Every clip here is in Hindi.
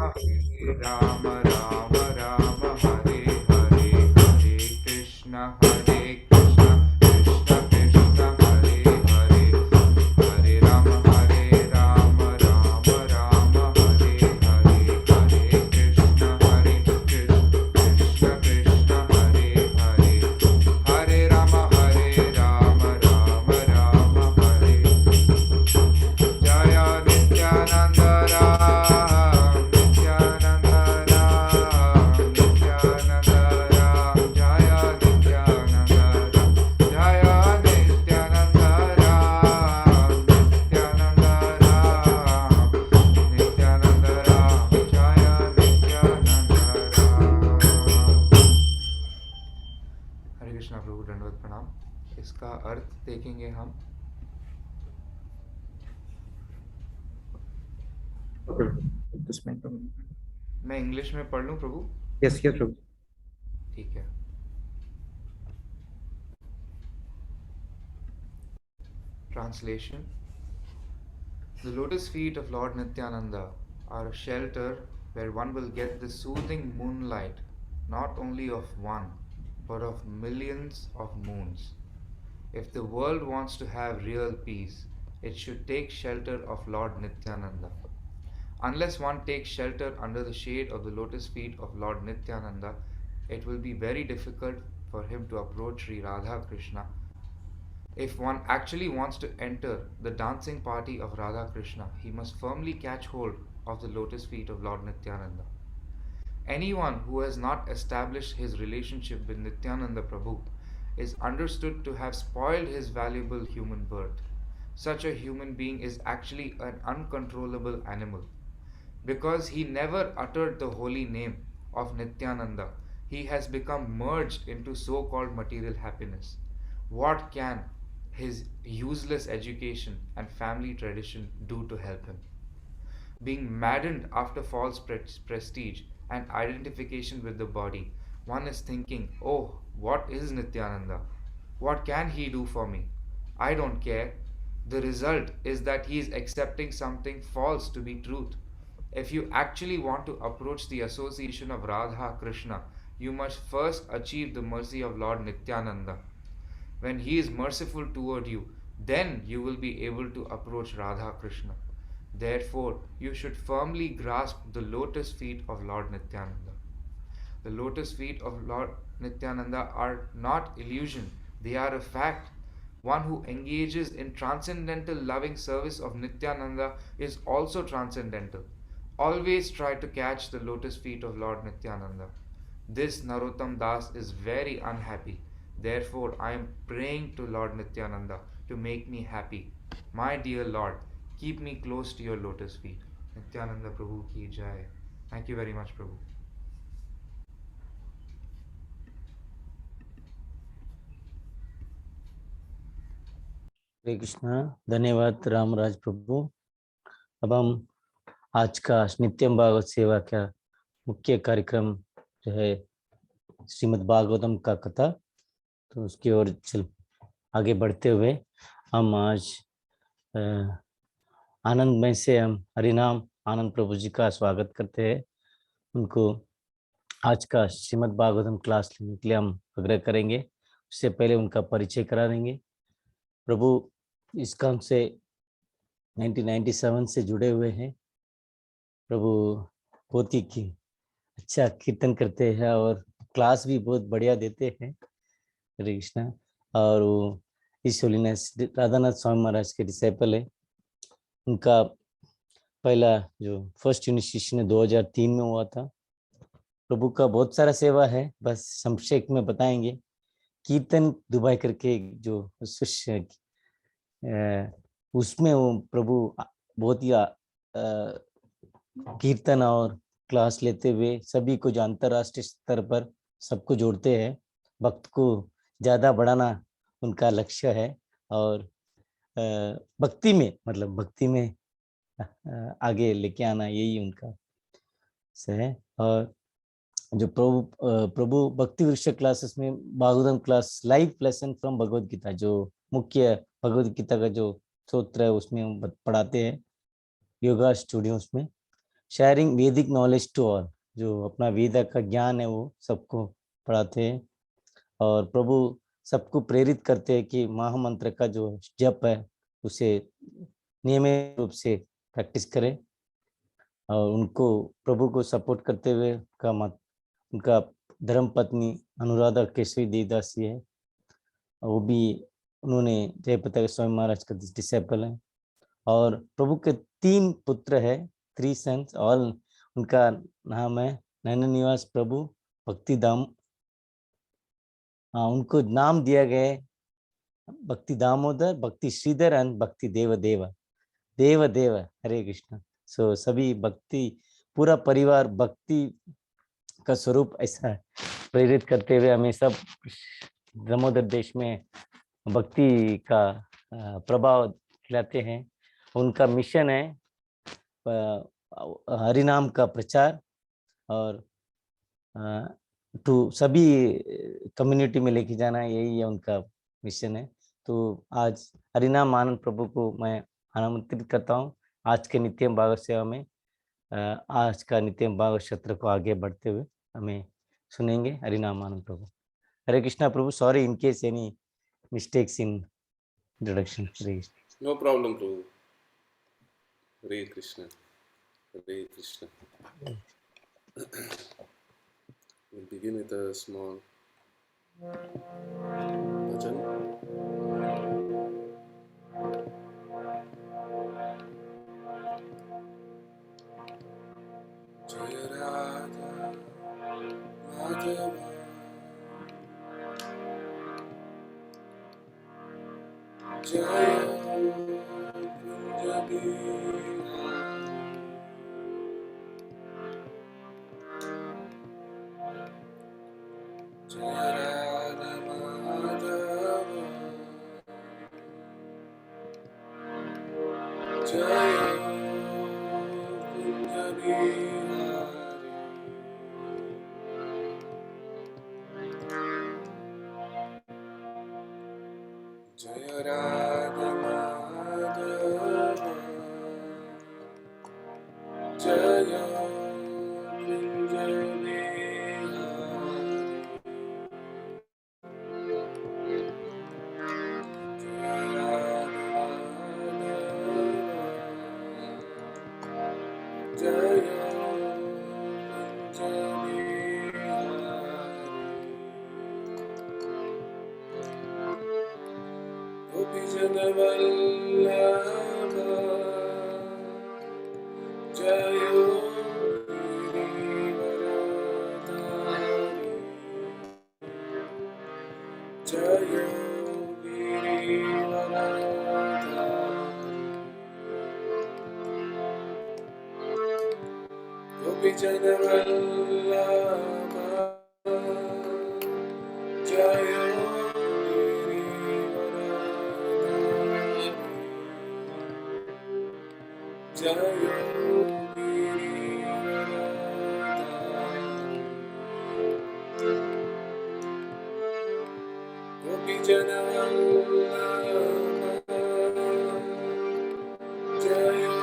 Hare Rama Rama Rama Hare Hare Hare Krishna Krishna Krishna Hare Hare Hare Rama Rama Rama Rama Hare Hare Hare Krishna Krishna Krishna Hare Hare Hare Rama Rama Rama Hare Jaya Nityananda Ram Nityananda Ram Nityananda Ram Jaya Nityananda Ram Jaya Nityananda Ram Nityananda Ram Nityananda Ram Jaya Nityananda Ram। हरे कृष्णा प्रभु दंडवत प्रणाम। इसका अर्थ देखेंगे हम। Just make them. मैं इंग्लिश में पढ़ लूँ प्रभु? Yes, yes, Prabhu. ठीक है। Translation. The lotus feet of Lord Nityananda are a shelter where one will get the soothing moonlight, not only of one, but of millions of moons. If the world wants to have real peace, it should take shelter of Lord Nityananda. Unless one takes shelter under the shade of the lotus feet of Lord Nityananda, it will be very difficult for him to approach Sri Radha Krishna. If one actually wants to enter the dancing party of Radha Krishna, he must firmly catch hold of the lotus feet of Lord Nityananda. Anyone who has not established his relationship with Nityananda Prabhu is understood to have spoiled his valuable human birth. Such a human being is actually an uncontrollable animal. Because he never uttered the holy name of Nityananda, he has become merged into so called material happiness. What can his useless education and family tradition do to help him? Being maddened after false prestige and identification with the body, one is thinking, oh, what is Nityananda? What can he do for me? I don't care. The result is that he is accepting something false to be truth. If you actually want to approach the association of Radha Krishna, you must first achieve the mercy of Lord Nityananda. When he is merciful toward you, then you will be able to approach Radha Krishna. Therefore, you should firmly grasp the lotus feet of Lord Nityananda. The lotus feet of Lord Nityananda are not illusion, they are a fact. One who engages in transcendental loving service of Nityananda is also transcendental. Always try to catch the lotus feet of Lord Nityananda. This Narottam Das is very unhappy. Therefore, I am praying to Lord Nityananda to make me happy. My dear Lord, keep me close to your lotus feet. Nityananda Prabhu ki jai. Thank you very much, Prabhu. हरे कृष्णा। धन्यवाद रामराज प्रभु। अब हम आज का नित्यम भागवत सेवा का मुख्य कार्यक्रम जो है श्रीमद् भागवतम का कथा, तो उसकी ओर चल आगे बढ़ते हुए हम आज आनंदमय से हम हरिनाम आनंद प्रभु जी का स्वागत करते हैं। उनको आज का श्रीमद् भागवतम क्लास लेने के लिए हम आग्रह करेंगे। उससे पहले उनका परिचय करा देंगे। प्रभु इस काम से 1997 से जुड़े हुए हैं। प्रभु बहुत ही अच्छा कीर्तन करते हैं और क्लास भी बहुत बढ़िया देते हैं। हरे कृष्णा। और वो इस होलीनेस राधानाथ स्वामी महाराज के डिसाइपल है। उनका पहला जो फर्स्ट इनिशिएशन 2003 में हुआ था। प्रभु का बहुत सारा सेवा है, बस संक्षेप में बताएंगे। कीर्तन दुबई करके जो शिष्य उसमें वो प्रभु बहुत ही कीर्तन और क्लास लेते हुए सभी को जो अंतर्राष्ट्रीय स्तर पर सबको जोड़ते हैं। भक्त को ज्यादा बढ़ाना उनका लक्ष्य है और भक्ति में मतलब भक्ति में आगे लेके आना यही उनका से है। और जो प्रभु भक्ति वृक्ष क्लासेस में Bhagavatam class live lesson from Bhagavad Gita, जो मुख्य भगवद गीता का जो सूत्र है उसमें पढ़ाते हैं योगा स्टूडियोज में। शेयरिंग वैदिक नॉलेज टू ऑल, जो अपना वेद का ज्ञान है वो सबको पढ़ाते हैं। और प्रभु सबको प्रेरित करते हैं कि महामंत्र का जो जप है उसे नियमित रूप से प्रैक्टिस करें। और उनको प्रभु को सपोर्ट करते हुए उनका धर्म पत्नी अनुराधा केशवी देवदासी है, वो भी उन्होंने जयप्रताप स्वामी महाराज का डिसेबल है। और प्रभु के 3 पुत्र है, 3 सन्स, और उनका नाम है नैन निवास प्रभु, भक्ति धाम, उनको नाम दिया गया है भक्ति दामोदर, भक्ति श्रीधर एंड भक्ति देव देव देव देव। हरे कृष्ण। सो सभी भक्ति, पूरा परिवार भक्ति का स्वरूप ऐसा है, प्रेरित करते हुए हमें सब दामोदर देश में भक्ति का प्रभाव खिलाते हैं। उनका मिशन है हरिनाम का प्रचार और टू सभी कम्युनिटी में लेके जाना, यही है उनका मिशन है। तो आज हरिनाम आनंद प्रभु को मैं आमंत्रित करता हूँ आज के नित्यम भागवत सेवा में। आज का नित्यम भागवत सत्र को आगे बढ़ते हुए हमें सुनेंगे Harinam Anand Prabhu. Hare Krishna Prabhu, sorry in case any mistakes in introduction. Hare Krishna. No problem, Prabhu. Hare Krishna. Hare Krishna. We'll begin with a small bhajan. Jaya Radha Madhava Jaya Kunja Bihari Jaya Radha Madhava Jaya Kunja Bihari Jaya Radha Madhava Jaya Kunja Bihari Jaya Radha Madhava Jaya Kunja Bihari Gopi Jana Vallabha Jaya Girivaradhari Jaya Girivaradhari Gopi Jana Vallabha Jaya Girivaradhari Jaya Girivaradhari Gopi Jana Vallabha Jaya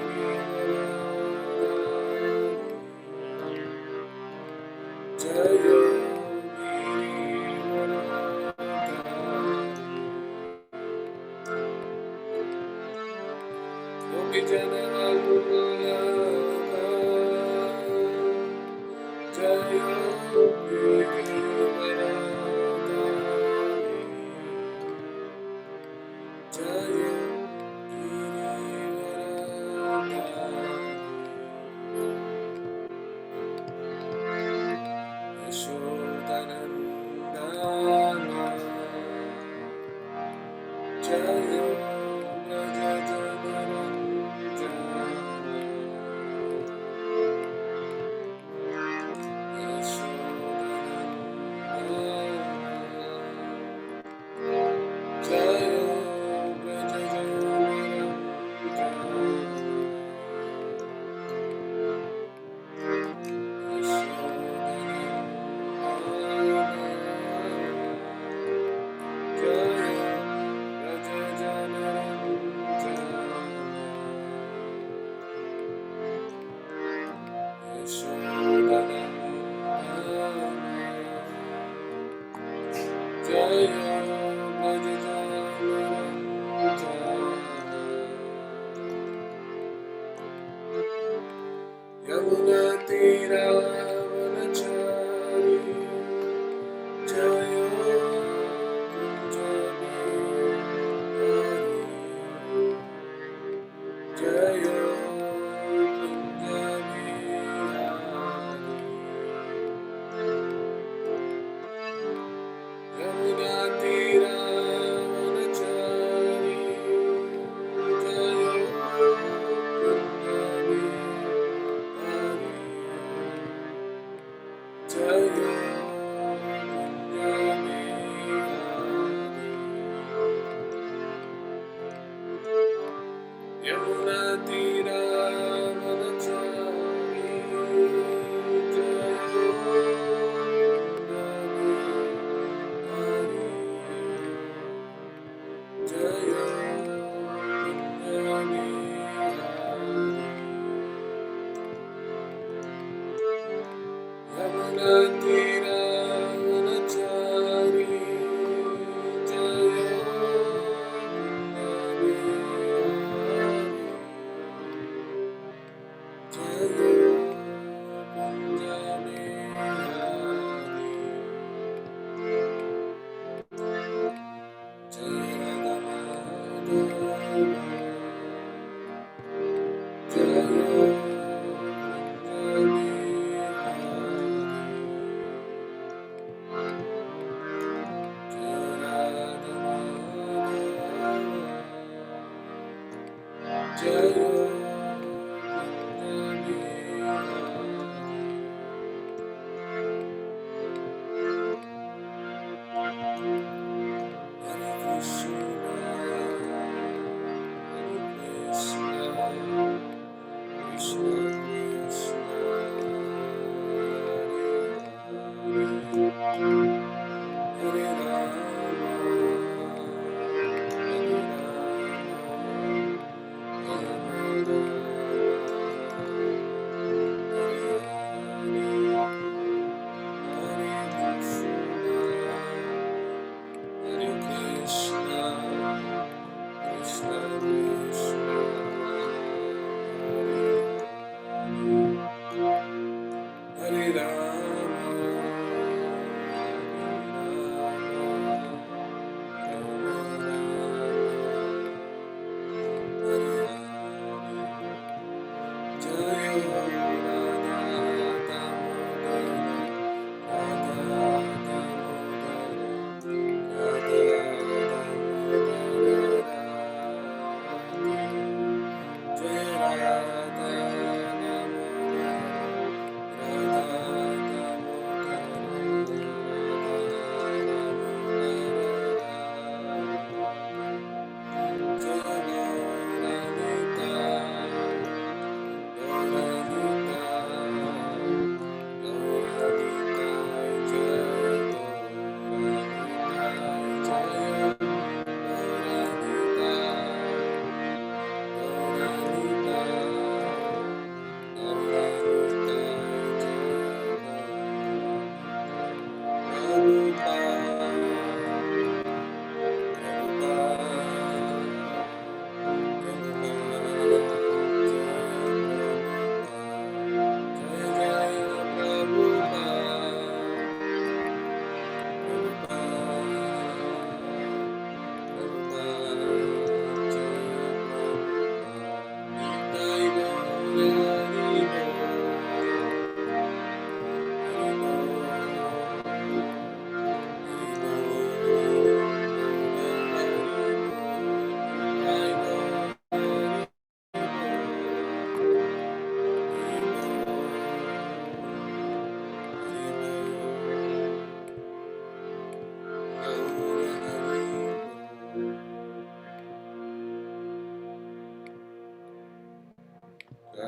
Girivaradhari Jaya Yamuna तीरावनचारी जय कुंज बिहारी जय कुंज बिहारी यमुना तीरावनचारी जय कुंज बिहारी जय कुंज बिहारी यमुना तीरावनचारी जय कुंज बिहारी जय कुंज बिहारी यमुना तीरावनचारी जय कुंज बिहारी जय कुंज बिहारी जय राधा माधव जय कुंज बिहारी जय राधा माधव जय Kunj Bihari Hare Krishna, Hare Krishna, Krishna Krishna, Hare Hare, Hare Rama, Hare Rama, Rama Rama, Hare Hare, Hare Krishna, Krishna Krishna, Hare Hare, Hare Rama, Hare Rama, Jaya Radha Damodara, Radha Damodara,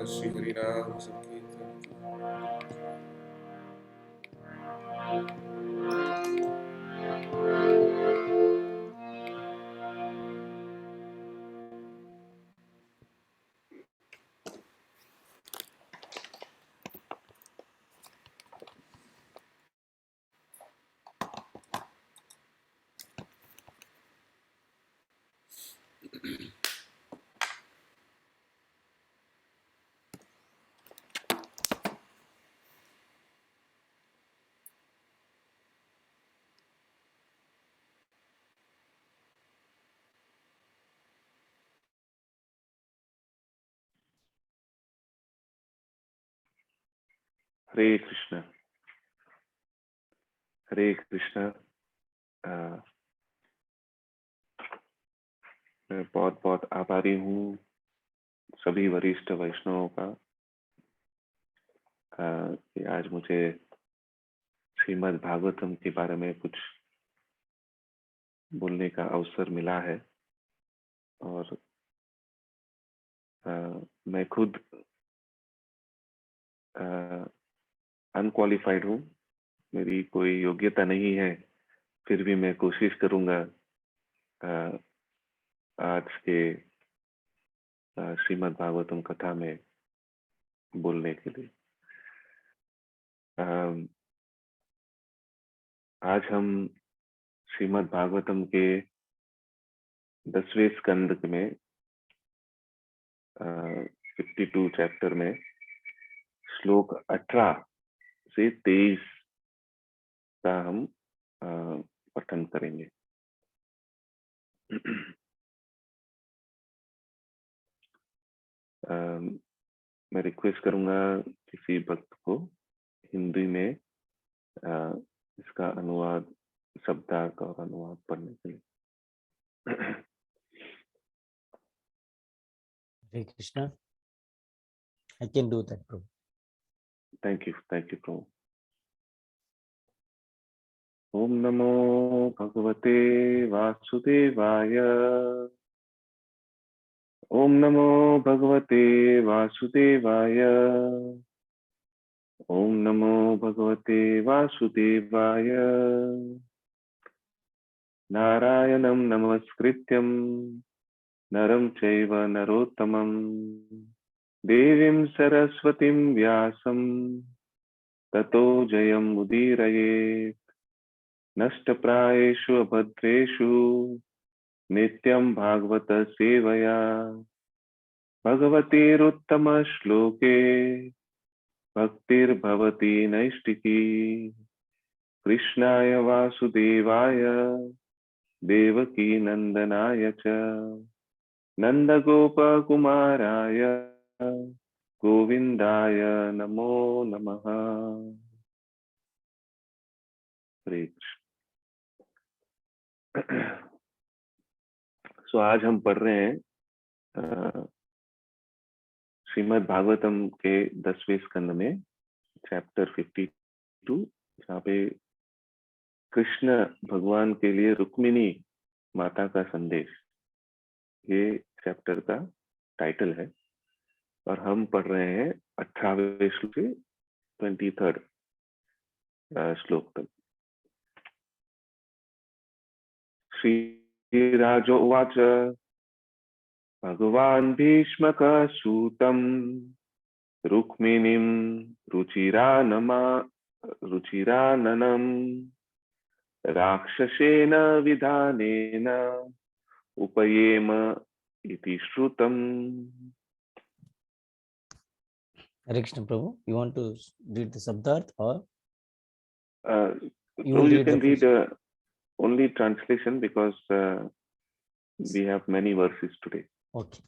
Shri Hari नाम संकीर्तन की। हरे कृष्ण। हरे कृष्ण। मैं बहुत बहुत आभारी हूँ सभी वरिष्ठ वैष्णवों का कि आज मुझे श्रीमद् भागवतम के बारे में कुछ बोलने का अवसर मिला है। और मैं खुद अनक्वालिफाइड हूँ, मेरी कोई योग्यता नहीं है, फिर भी मैं कोशिश करूँगा आज के श्रीमद् भागवतम कथा में बोलने के लिए। आज हम श्रीमद् भागवतम के 10वें स्कंद में 52 चैप्टर में श्लोक 18 से 23 का हम पठन करेंगे। मैं रिक्वेस्ट करूंगा किसी भक्त को हिंदी में इसका अनुवाद, शब्दार्थ और अनुवाद पढ़ने के लिए। Hare Krishna, I can do that, Prabhu. Thank you Prabhu. ओम नमो भगवते वासुदेवाय। ओम नमो भगवते वासुदेवाय। ओम नमो भगवते वासुदेवाय। नारायणं नमस्कृत्यं नरं चैव नरोत्तमं देवीं सरस्वतीं व्यासं ततो जयमुदीरयेत्। नष्टप्रायेषु अभद्रेषु नित्यं भागवत सेवया भगवतीरुत्तमश्लोके भक्तिर्भवति नैष्टिकी। कृष्णाय वासुदेवाय देवकी नंदनाय च नंदगोपकुमाराय गोविंदाय नमो नमः। हरे कृष्ण। सो आज हम पढ़ रहे हैं श्रीमद् भागवतम के 10वें स्कंद में चैप्टर 52, जहाँ पे कृष्ण भगवान के लिए रुक्मिणी माता का संदेश, ये चैप्टर का टाइटल है। और हम पढ़ रहे हैं 18वें श्लोक से 23rd श्लोक तक। श्रीराजो उवाच भगवान् भीष्मकः सूतं रुक्मिणीं रुचिराननं राक्षसेन विधानेन उपयेम इति श्रुतम्। Hare Krishna, Prabhu. You want to read the Sabdarth or you can read only translation because we have many verses today. Okay.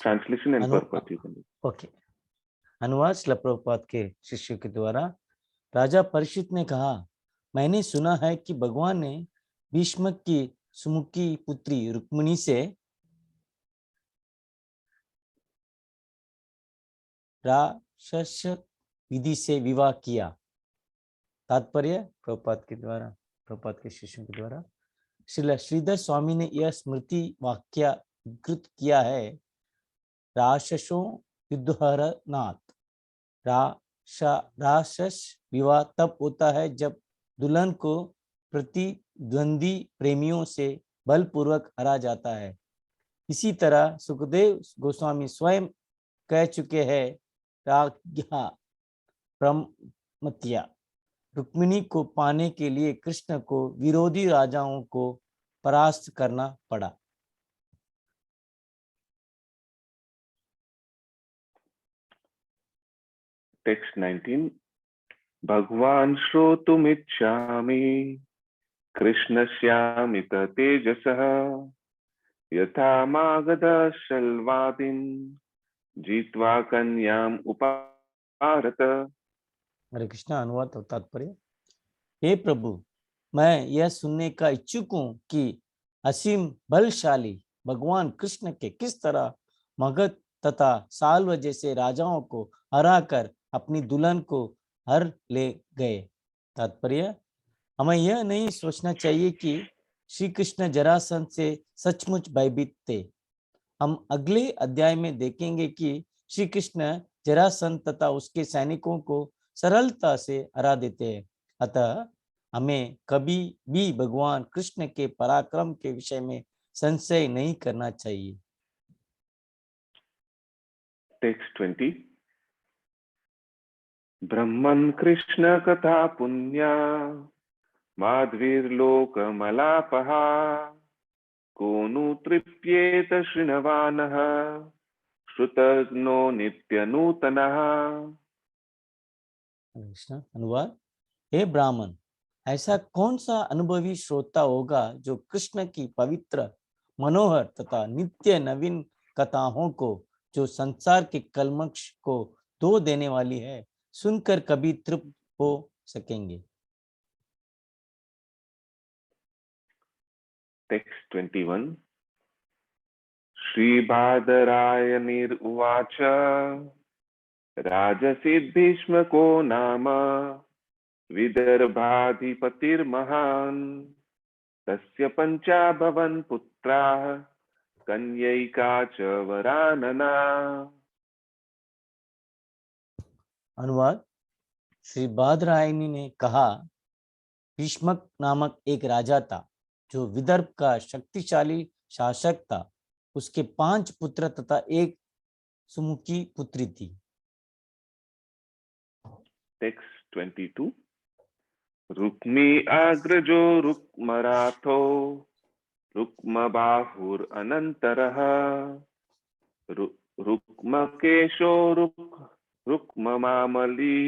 Translation and purport you can read. Okay. अनुवाद श्रील प्रभुपाद के शिष्यों के द्वारा। राजा परीक्षित ने कहा, मैंने सुना है कि भगवान ने भीष्म की सुमुखी पुत्री रुक्मिणी से राक्षस विधि से विवाह किया। तात्पर्य प्रभुपाद के शिष्यों के द्वारा श्रील श्रीधर स्वामी ने यह स्मृति वाक्य उद्धृत किया है, राक्षसों युद्धहरनाथ। राक्षस विवाह तब होता है जब दुल्हन को प्रतिद्वंदी प्रेमियों से बलपूर्वक हरा जाता है। इसी तरह सुखदेव गोस्वामी स्वयं कह चुके हैं, राज्ञा प्रमत्या रुक्मिणी को पाने के लिए कृष्ण को विरोधी राजाओं को परास्त करना पड़ा। Text 19. भगवान् श्रोतुमिच्छामि कृष्णस्यामित तेजसः यथा मागध शल्वादिं जित्वा कन्याम् भारत। हरे कृष्णा। अनुवाद और तात्पर्य। हे प्रभु, मैं यह सुनने का इच्छुक हूँ कि असीम बलशाली भगवान कृष्ण के किस तरह मगध तथा साल्व जैसे राजाओं को हराकर अपनी दुल्हन को हर ले गए। तात्पर्य। हमें यह नहीं सोचना चाहिए कि श्री कृष्ण जरासंध से सचमुच भयभीत थे। हम अगले अध्याय में देखेंगे कि श्री कृष्ण जरासंध तथा उसके सैनिकों को सरलता से हरा देते हैं। अतः हमें कभी भी भगवान कृष्ण के पराक्रम के विषय में संशय नहीं करना चाहिए। टेक्स्ट 20। ब्रह्मन् कृष्ण कथा पुण्या माध्वीर्लोकमलापहा को नु तृप्येत शृण्वानः श्रुतज्ञो नित्यनूतनः। कृष्ण। अनुवाद। हे ब्राह्मण, ऐसा कौन सा अनुभवी श्रोता होगा जो कृष्ण की पवित्र, मनोहर तथा नित्य नवीन कथाओं को, जो संसार के कलमश को धो देने वाली है, सुनकर कभी तृप्त हो सकेंगे। टेक्स्ट 21। श्रीबादरायणिर्उवाच राजसिद्धिष्मको नाम विदर्भाधिपतिर्महान् तस्य पञ्चाभवन् पुत्राः कन्यैका च वरानना। अनुवाद। श्री बादरायणी ने कहा, भीष्मक नामक एक राजा था जो विदर्भ का शक्तिशाली शासक था। उसके 5 पुत्र तथा एक सुमुखी पुत्री थी। टेक्स्ट 22। रुक्मी अग्रजो रुक्मराथो रुक्मबाहुरनन्तरः रुक्मकेशो रुक्ममामली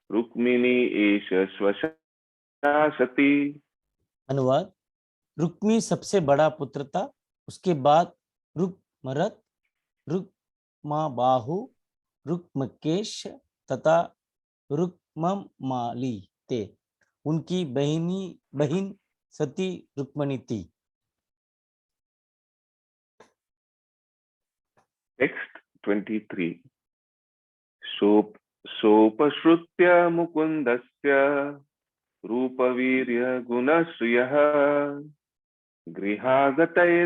रुक्मिणी एष श्वशासति। अनुवाद। रुक्मी सबसे बड़ा पुत्र था, उसके बाद रुक्मरथ, रुक्माबाहु, रुक्मकेश तथा रुक्ममाली थे। उनकी बहन सती रुक्मणी थी। टेक्स्ट 23। सोपश्रुत्य मुकुन्दस्य रूपवीर्य गुणश्रियः गृहागतैर्गीयमाना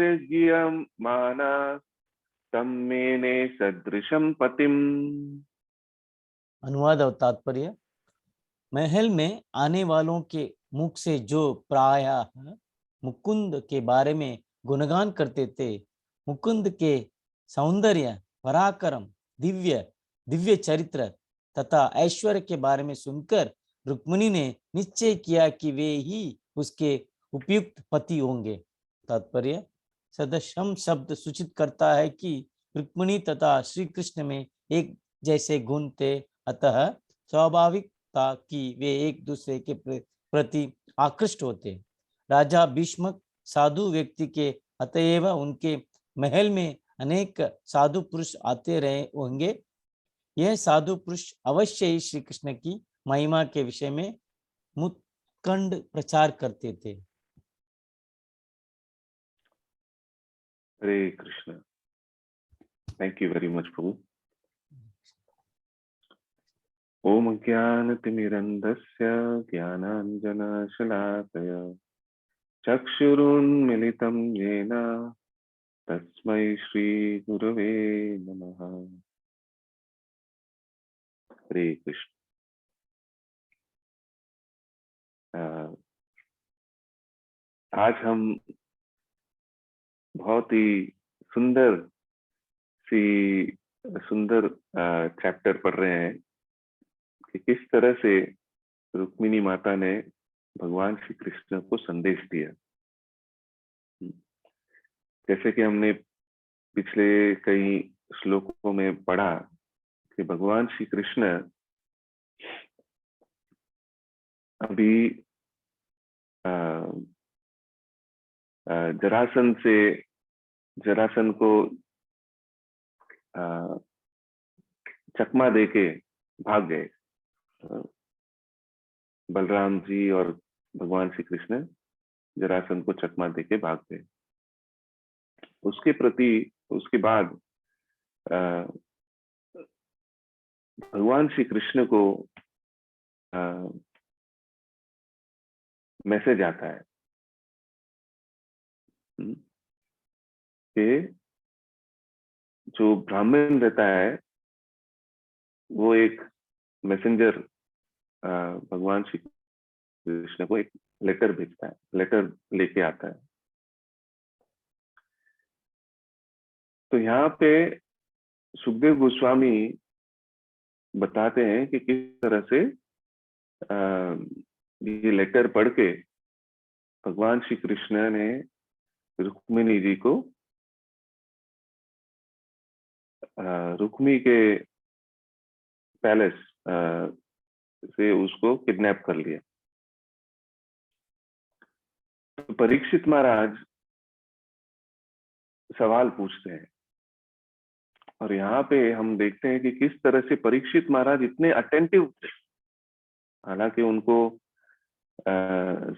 तम्मेने सदृशं पतिम्। अनुवाद और तात्पर्य। महल में आने वालों के मुख से जो प्रायः मुकुंद के बारे में गुणगान करते थे, मुकुंद के सौंदर्य, पराक्रम, दिव्य चरित्र तथा ऐश्वर्य के बारे में सुनकर रुक्मिणी ने निश्चय किया कि वे ही उसके उपयुक्त पति होंगे। तात्पर्य। सदृशम शब्द सूचित करता है कि रुक्मिणी तथा श्री कृष्ण में एक जैसे गुण थे, अतः स्वाभाविक था कि वे एक दूसरे के प्रति आकृष्ट होते। राजा भीष्मक साधु व्यक्ति के, अतएव उनके महल में अनेक साधु पुरुष आते रहे होंगे। यह साधु पुरुष अवश्य ही श्री कृष्ण की महिमा के विषय में मुत्कंड प्रचार करते थे। Hare Krishna. Thank you very much Prabhu. ओम ज्ञानतिमिरन्धस्य ज्ञानाञ्जनशलाकया चक्षुरुन्मिलितं येन तस्मै श्रीगुरवे नमः। हरे कृष्ण। आज हम बहुत ही सुंदर चैप्टर पढ़ रहे हैं कि किस तरह से रुक्मिणी माता ने भगवान श्री कृष्ण को संदेश दिया। जैसे कि हमने पिछले कई श्लोकों में पढ़ा कि भगवान श्री कृष्ण अभी जरासंध को चकमा देके भाग गए। बलराम जी और भगवान श्री कृष्ण जरासंध को चकमा देके भाग गए। उसके बाद भगवान श्री कृष्ण को मैसेज आता है कि जो ब्राह्मण रहता है वो एक मैसेंजर भगवान श्री कृष्ण को एक लेटर भेजता है, लेटर लेके आता है। तो यहाँ पे सुखदेव गोस्वामी बताते हैं कि किस तरह से ये लेटर पढ़ के भगवान श्री कृष्ण ने रुक्मिणी जी को रुक्मी के पैलेस से उसको किडनैप कर लिया। तो परीक्षित महाराज सवाल पूछते हैं और यहाँ पे हम देखते हैं कि किस तरह से परीक्षित महाराज इतने अटेंटिव थे। हालांकि उनको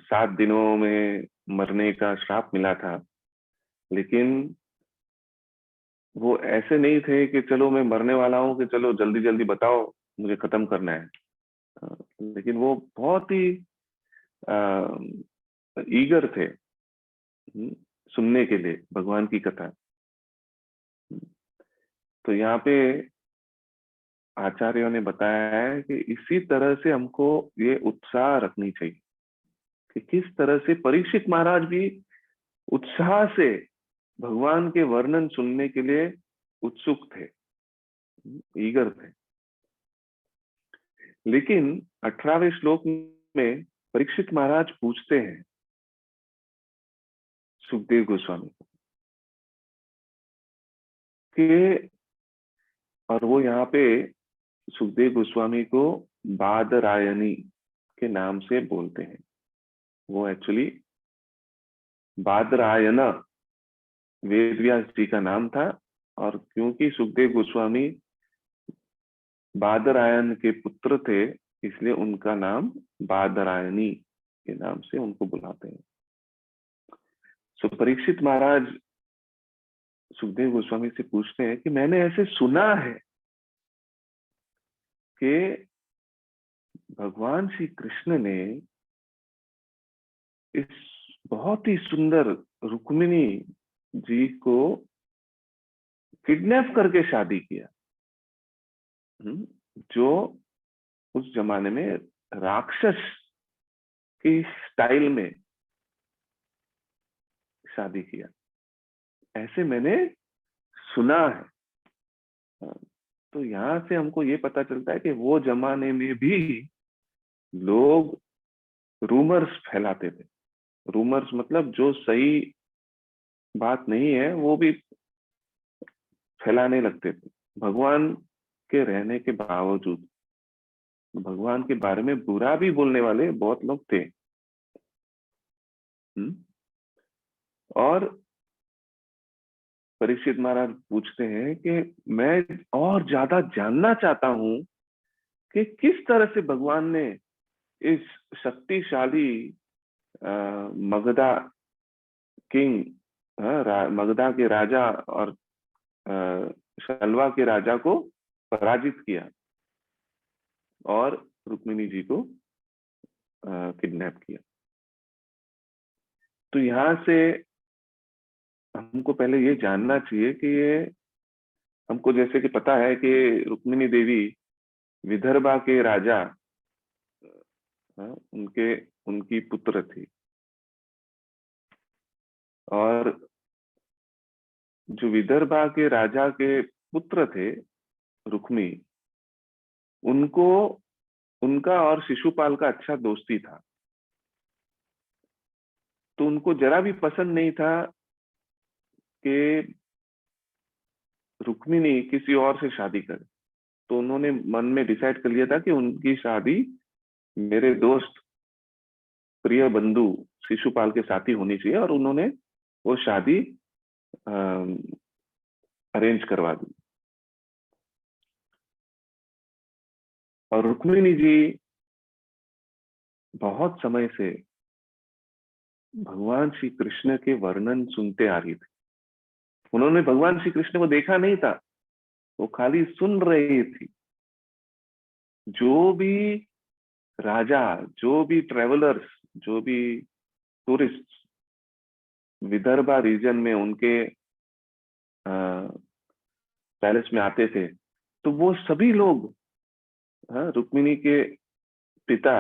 7 दिनों में मरने का श्राप मिला था, लेकिन वो ऐसे नहीं थे कि चलो मैं मरने वाला हूँ कि चलो जल्दी जल्दी बताओ मुझे खत्म करना है। लेकिन वो बहुत ही ईगर थे सुनने के लिए भगवान की कथा। तो यहाँ पे आचार्यों ने बताया है कि इसी तरह से हमको ये उत्साह रखनी चाहिए कि किस तरह से परीक्षित महाराज भी उत्साह से भगवान के वर्णन सुनने के लिए उत्सुक थे, ईगर थे। लेकिन 18वें श्लोक में परीक्षित महाराज पूछते हैं सुखदेव गोस्वामी को कि, और वो यहाँ पे सुखदेव गोस्वामी को बादरायणी के नाम से बोलते हैं। वो एक्चुअली बादरायण वेदव्यास जी का नाम था, और क्योंकि सुखदेव गोस्वामी बादरायण के पुत्र थे इसलिए उनका नाम बादरायणी के नाम से उनको बुलाते हैं। सो परीक्षित महाराज सुखदेव गोस्वामी से पूछते हैं कि मैंने ऐसे सुना है कि भगवान श्री कृष्ण ने इस बहुत ही सुंदर रुक्मिणी जी को किडनैप करके शादी किया, जो उस जमाने में राक्षस की स्टाइल में शादी किया, ऐसे मैंने सुना है। तो यहाँ से हमको ये पता चलता है कि वो जमाने में भी लोग रूमर्स फैलाते थे। रूमर्स मतलब जो सही बात नहीं है वो भी फैलाने लगते थे भगवान के रहने के बावजूद। भगवान के बारे में बुरा भी बोलने वाले बहुत लोग थे। और परीक्षित महाराज पूछते हैं कि मैं और ज्यादा जानना चाहता हूं कि किस तरह से भगवान ने इस शक्तिशाली मगधा किंग, मगधा के राजा और शल्वा के राजा को पराजित किया और रुक्मिणी जी को किडनैप किया। तो यहाँ से हमको पहले ये जानना चाहिए कि ये हमको जैसे कि पता है कि रुक्मिणी देवी विदर्भा के राजा उनकी पुत्र थी, और जो विदर्भा के राजा के पुत्र थे रुक्मी, उनको उनका और शिशुपाल का अच्छा दोस्ती था। तो उनको जरा भी पसंद नहीं था कि रुक्मिणी किसी और से शादी करे। तो उन्होंने मन में डिसाइड कर लिया था कि उनकी शादी मेरे दोस्त प्रिय बंधु शिशुपाल के साथ ही होनी चाहिए, और उन्होंने वो शादी अरेंज करवा दी। और रुक्मिणी जी बहुत समय से भगवान श्री कृष्ण के वर्णन सुनते आ रही थी। उन्होंने भगवान श्री कृष्ण को देखा नहीं था, वो खाली सुन रही थी। जो भी राजा, जो भी ट्रेवलर्स, जो भी टूरिस्ट विदर्भा रीजन में उनके पैलेस में आते थे, तो वो सभी लोग रुक्मिणी के पिता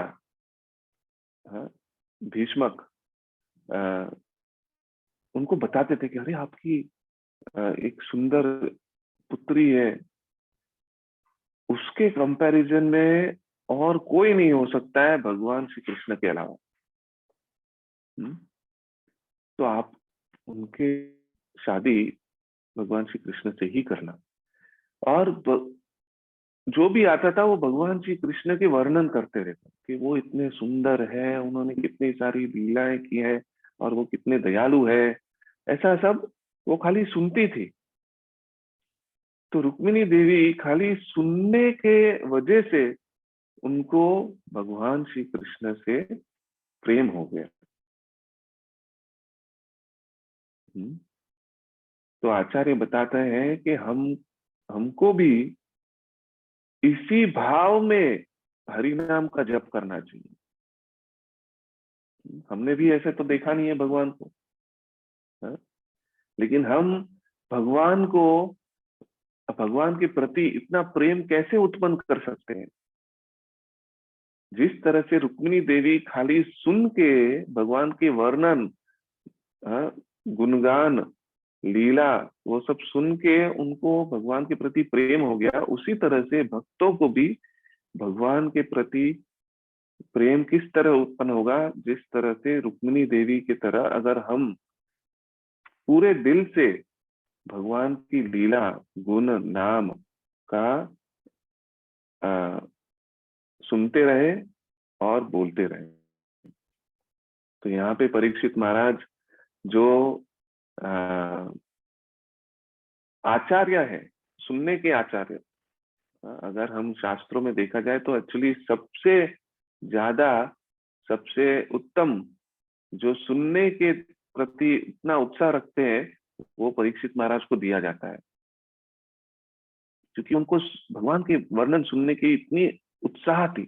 भीष्मक उनको बताते थे कि अरे आपकी एक सुंदर पुत्री है, उसके कंपैरिजन में और कोई नहीं हो सकता है भगवान श्री कृष्ण के अलावा। तो आप उनके शादी भगवान श्री कृष्ण से ही करना। और जो भी आता था वो भगवान श्री कृष्ण के वर्णन करते रहते कि वो इतने सुंदर है, उन्होंने कितनी सारी लीलाएं की है और वो कितने दयालु है, ऐसा सब वो खाली सुनती थी। तो रुक्मिणी देवी खाली सुनने के वजह से उनको भगवान श्री कृष्ण से प्रेम हो गया। तो आचार्य बताते हैं कि हमको भी इसी भाव में हरि नाम का जप करना चाहिए। हमने भी ऐसे तो देखा नहीं है भगवान को, लेकिन हम भगवान के प्रति इतना प्रेम कैसे उत्पन्न कर सकते हैं? जिस तरह से रुक्मिणी देवी खाली सुन के भगवान के वर्णन, गुणगान, लीला, वो सब सुन के उनको भगवान के प्रति प्रेम हो गया, उसी तरह से भक्तों को भी भगवान के प्रति प्रेम किस तरह उत्पन्न होगा? जिस तरह से रुक्मिणी देवी की तरह अगर हम पूरे दिल से भगवान की लीला, गुण, नाम का सुनते रहे और बोलते रहे। तो यहाँ पे परीक्षित महाराज जो आचार्य है, सुनने के आचार्य, अगर हम शास्त्रों में देखा जाए तो एक्चुअली सबसे ज्यादा, सबसे उत्तम जो सुनने के प्रति इतना उत्साह रखते हैं, वो परीक्षित महाराज को दिया जाता है, क्योंकि उनको भगवान के वर्णन सुनने की इतनी उत्साह थी।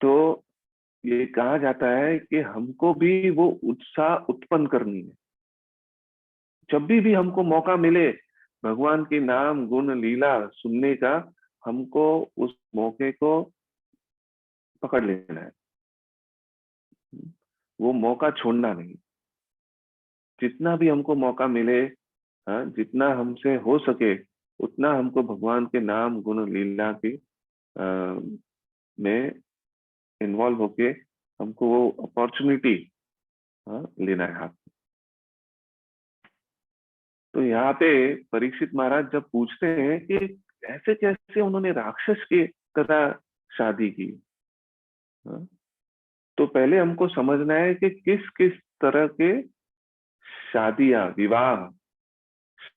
तो ये कहा जाता है कि हमको भी वो उत्साह उत्पन्न करनी है। जब भी हमको मौका मिले भगवान के नाम, गुण, लीला सुनने का, हमको उस मौके को पकड़ लेना है, वो मौका छोड़ना नहीं। जितना भी हमको मौका मिले, जितना हमसे हो सके उतना हमको भगवान के नाम, गुण, लीला की में इन्वॉल्व होके हमको वो अपॉर्चुनिटी लेना है हाथ। तो यहाँ पे परीक्षित महाराज जब पूछते हैं कि ऐसे कैसे उन्होंने राक्षस की तरह शादी की, तो पहले हमको समझना है कि किस किस तरह के शादियां, विवाह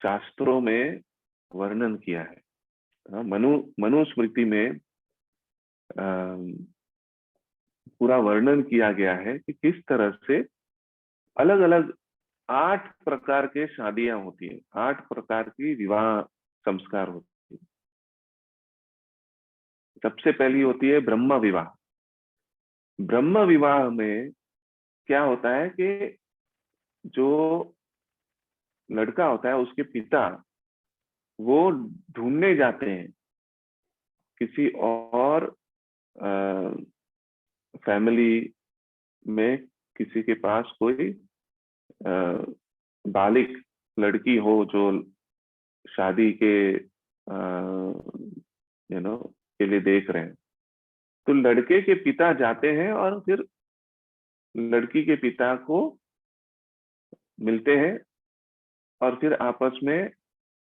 शास्त्रों में वर्णन किया है। मनुस्मृति में पूरा वर्णन किया गया है कि किस तरह से अलग अलग 8 प्रकार के शादियां होती है, 8 प्रकार की विवाह संस्कार होती है। सबसे पहली होती है ब्रह्म विवाह। ब्रह्म विवाह में क्या होता है कि जो लड़का होता है उसके पिता वो ढूंढने जाते हैं किसी और फैमिली में, किसी के पास कोई बालिक लड़की हो जो शादी के के लिए देख रहे हैं। तो लड़के के पिता जाते हैं और फिर लड़की के पिता को मिलते हैं और फिर आपस में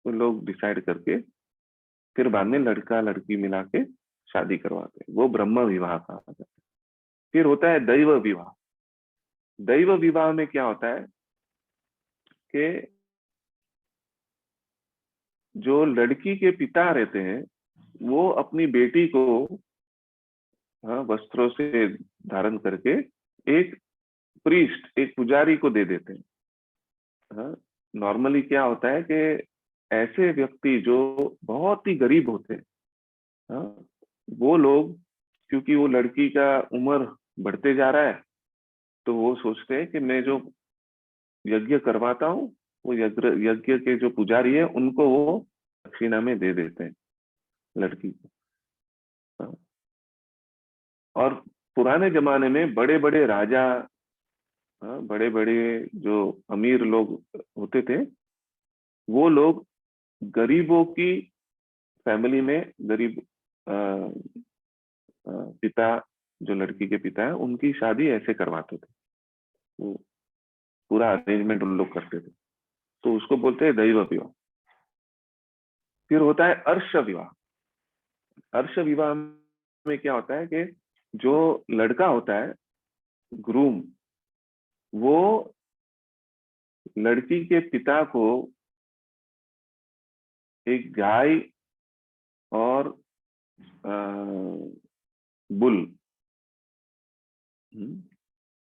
लोग डिसाइड करके फिर बाद में लड़का लड़की मिला के शादी करवाते हैं। वो ब्रह्म विवाह कहा जाता है। फिर होता है दैव विवाह। दैव विवाह में क्या होता है कि जो लड़की के पिता रहते हैं वो अपनी बेटी को वस्त्रों से धारण करके एक प्रीस्ट, एक पुजारी को दे देते हैं। नॉर्मली क्या होता है कि ऐसे व्यक्ति जो बहुत ही गरीब होते हैं, वो लोग, क्योंकि वो लड़की का उम्र बढ़ते जा रहा है, तो वो सोचते हैं कि मैं जो यज्ञ करवाता हूँ, वो यज्ञ के जो पुजारी है उनको वो दक्षिणा में दे देते हैं लड़की को। और पुराने जमाने में बड़े बड़े राजा, बड़े बड़े जो अमीर लोग होते थे, वो लोग गरीबों की फैमिली में, गरीब पिता, जो लड़की के पिता है, उनकी शादी ऐसे करवाते थे। वो पूरा अरेंजमेंट उन लोग करते थे, तो उसको बोलते हैं दैव विवाह। फिर होता है अर्श विवाह। अर्श विवाह में क्या होता है कि जो लड़का होता है, ग्रूम, वो लड़की के पिता को एक गाय और बुल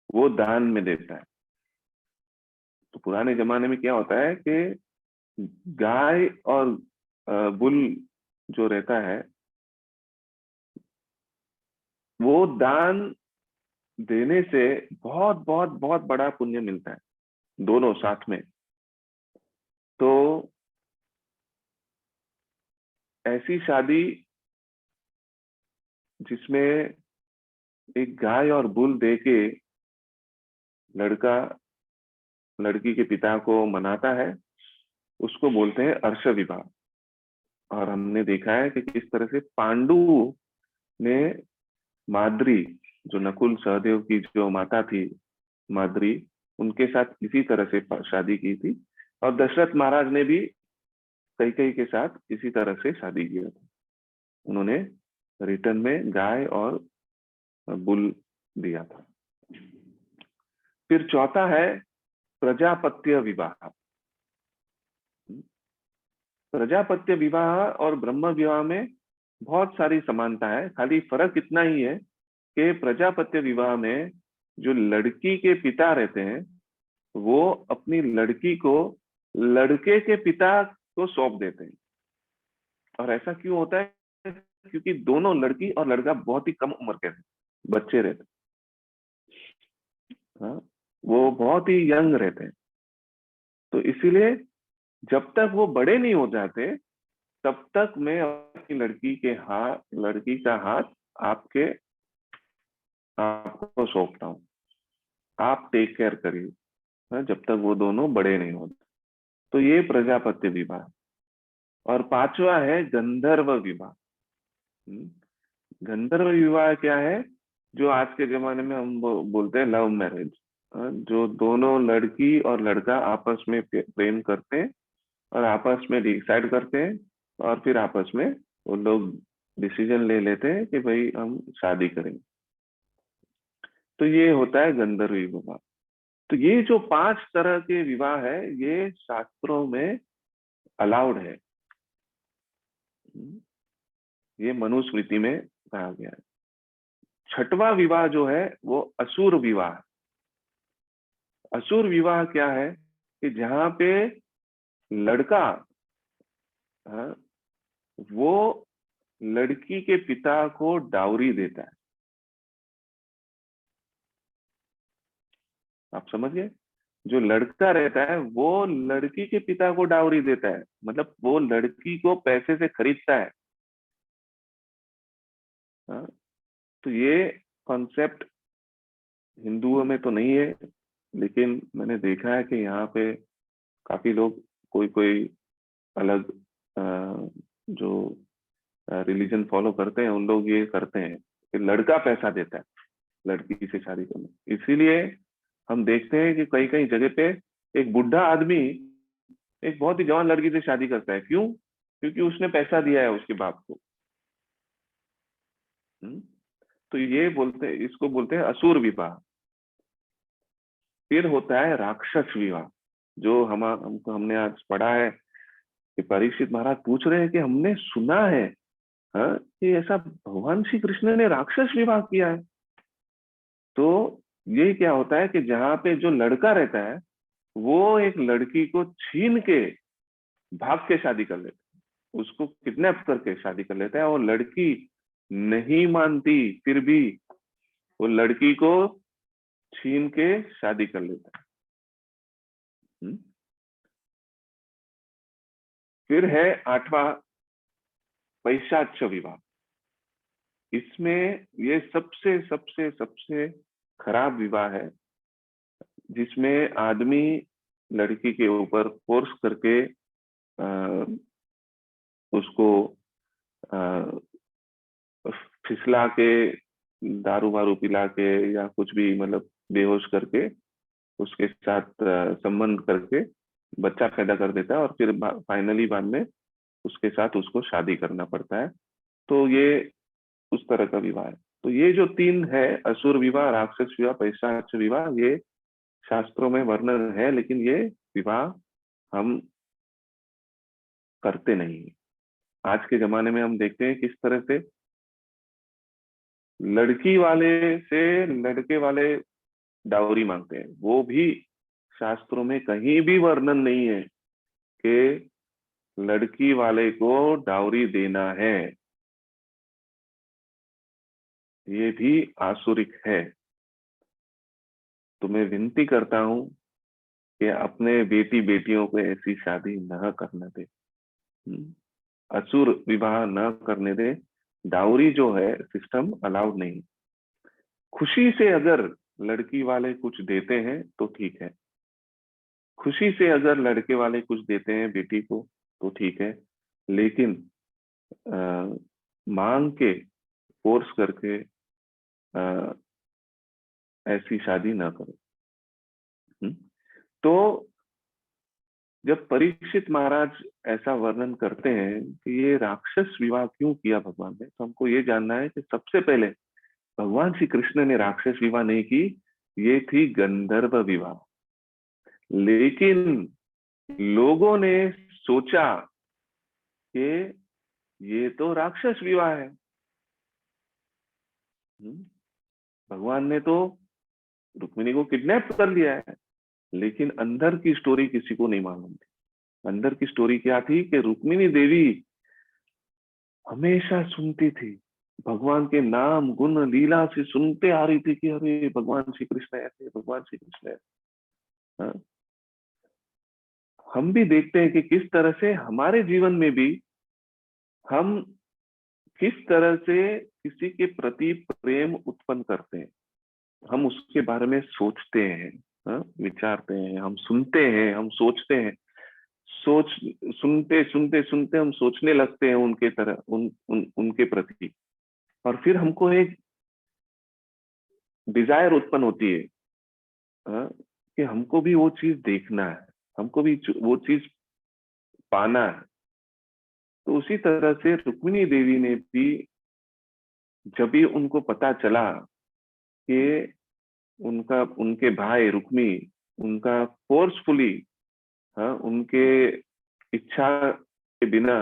वो दान में देता है। तो पुराने जमाने में क्या होता है कि गाय और बुल जो रहता है, वो दान देने से बहुत बहुत बहुत बड़ा पुण्य मिलता है, दोनों साथ में। तो ऐसी शादी जिसमें एक गाय और बुल दे के लड़का लड़की के पिता को मनाता है, उसको बोलते हैं अर्श विवाह। और हमने देखा है कि किस तरह से पांडु ने माद्री, जो नकुल सहदेव की जो माता थी माद्री, उनके साथ इसी तरह से शादी की थी। और दशरथ महाराज ने भी कैकेयी के साथ इसी तरह से शादी किया था। उन्होंने रिटर्न में गाय और बुल दिया था। फिर चौथा है प्रजापत्य विवाह। प्रजापत्य विवाह और ब्रह्म विवाह में बहुत सारी समानता है, खाली फर्क इतना ही है कि प्रजापत्य विवाह में जो लड़की के पिता रहते हैं, वो अपनी लड़की को लड़के के पिता को सौंप देते हैं। और ऐसा क्यों होता है? क्योंकि दोनों लड़की और लड़का बहुत ही कम उम्र के बच्चे रहते हैं, वो बहुत ही यंग रहते हैं। तो इसीलिए जब तक वो बड़े नहीं हो जाते, तब तक मैं अपनी लड़की का हाथ आपको सौंपता हूँ, आप टेक केयर करिए, जब तक वो दोनों बड़े नहीं होते। तो ये प्रजापत्य विवाह। और पांचवा है गंधर्व विवाह। गंधर्व विवाह क्या है? जो आज के जमाने में हम बोलते हैं लव मैरिज, जो दोनों लड़की और लड़का आपस में प्रेम करते हैं और आपस में डिसाइड करते हैं, और फिर आपस में वो लोग डिसीजन ले लेते हैं कि भाई हम शादी करेंगे। तो ये होता है गंधर्व विवाह। तो ये जो 5 तरह के विवाह है, ये शास्त्रों में अलाउड है। ये मनुस्मृति में कहा गया है। छठवां विवाह जो है वो असुर विवाह। असुर विवाह क्या है कि जहां पे लड़का वो लड़की के पिता को डाउरी देता है। आप समझ गए? जो लड़का रहता है वो लड़की के पिता को डाउरी देता है, मतलब वो लड़की को पैसे से खरीदता है। तो ये कॉन्सेप्ट हिंदुओं में तो नहीं है, लेकिन मैंने देखा है कि यहाँ पे काफी लोग, कोई कोई अलग जो रिलीजन फॉलो करते हैं, उन लोग ये करते हैं कि लड़का पैसा देता है लड़की से शादी करने। इसीलिए हम देखते हैं कि कई कई जगह पे एक बुढ़ा आदमी एक बहुत ही जवान लड़की से शादी करता है। क्यों? क्योंकि उसने पैसा दिया है उसके बाप को। तो ये इसको बोलते हैं असुर विवाह। फिर होता है राक्षस विवाह, जो हमने आज पढ़ा है कि परीक्षित महाराज पूछ रहे हैं कि हमने सुना है हाँ, कि ऐसा भगवान श्री कृष्ण ने राक्षस विवाह किया है। तो ये क्या होता है कि जहाँ पे जो लड़का रहता है वो एक लड़की को छीन के भाग के शादी कर लेता है, उसको किडनैप करके शादी कर लेता है, और लड़की नहीं मानती फिर भी वो लड़की को छीन के शादी कर लेता है। फिर है 8वां पैशाच्य विवाह। इसमें ये सबसे सबसे सबसे खराब विवाह है, जिसमें आदमी लड़की के ऊपर फोर्स करके उसको फिसला के, दारू वारू पिला के या कुछ भी मतलब बेहोश करके उसके साथ संबंध करके बच्चा पैदा कर देता है, और फिर फाइनली बाद में उसके साथ उसको शादी करना पड़ता है। तो ये उस तरह का विवाह है। तो ये जो 3 है, असुर विवाह, राक्षस विवाह, पैशाच विवाह, ये शास्त्रों में वर्णन है, लेकिन ये विवाह हम करते नहीं। आज के जमाने में हम देखते हैं किस तरह से लड़की वाले से लड़के वाले डाउरी मांगते हैं। वो भी शास्त्रों में कहीं भी वर्णन नहीं है कि लड़की वाले को डाउरी देना है। ये भी आसुरिक है। तो मैं विनती करता हूं कि अपने बेटी बेटियों को ऐसी शादी न करने दे, असुर विवाह न करने दे। डाउरी जो है सिस्टम अलाउड नहीं। खुशी से अगर लड़की वाले कुछ देते हैं तो ठीक है, खुशी से अगर लड़के वाले कुछ देते हैं बेटी को तो ठीक है, लेकिन मांग के, फोर्स करके ऐसी शादी ना करो। तो जब परीक्षित महाराज ऐसा वर्णन करते हैं कि ये राक्षस विवाह क्यों किया भगवान ने, तो हमको ये जानना है कि सबसे पहले भगवान श्री कृष्ण ने राक्षस विवाह नहीं की, ये थी गंधर्व विवाह। लेकिन लोगों ने सोचा कि ये तो राक्षस विवाह है, भगवान ने तो रुक्मिणी को किडनैप कर लिया है। लेकिन अंदर की स्टोरी किसी को नहीं मालूम थी। अंदर की स्टोरी क्या थी कि रुक्मिणी देवी हमेशा सुनती थी, भगवान के नाम गुण लीला से सुनते आ रही थी कि अरे भगवान श्री कृष्ण ऐसे, भगवान श्री कृष्ण ऐसे। हाँ? हम भी देखते हैं कि किस तरह से हमारे जीवन में भी हम किस तरह से किसी के प्रति प्रेम उत्पन्न करते हैं। हम उसके बारे में सोचते हैं, विचारते हैं, हम सुनते हैं, हम सोचते हैं, सुनते सुनते सुनते हम सोचने लगते हैं उनके तरह, उनके प्रति, और फिर हमको एक डिजायर उत्पन्न होती है कि हमको भी वो चीज देखना है, हमको भी वो चीज पाना है। तो उसी तरह से रुक्मिणी देवी ने भी, जब भी उनको पता चला कि उनके भाई रुक्मी उनका फोर्सफुली, उनके इच्छा के बिना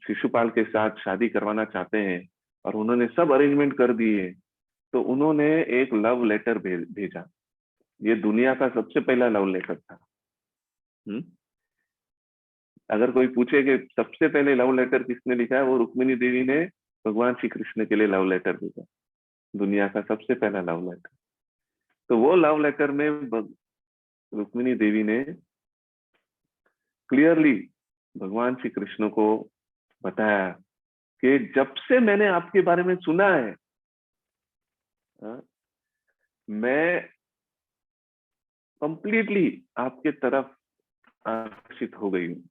शिशुपाल के साथ शादी करवाना चाहते हैं, और उन्होंने सब अरेंजमेंट कर दिए, तो उन्होंने एक लव लेटर भेजा। ये दुनिया का सबसे पहला लव लेटर था। अगर कोई पूछे कि सबसे पहले लव लेटर किसने लिखा है, वो रुक्मिणी देवी ने भगवान श्री कृष्ण के लिए लव लेटर भेजा, दुनिया का सबसे पहला लव लेटर। तो वो लव लेटर में रुक्मिणी देवी ने क्लियरली भगवान श्री कृष्ण को बताया कि जब से मैंने आपके बारे में सुना है, मैं कंप्लीटली आपके तरफ आकर्षित हो गई हूं।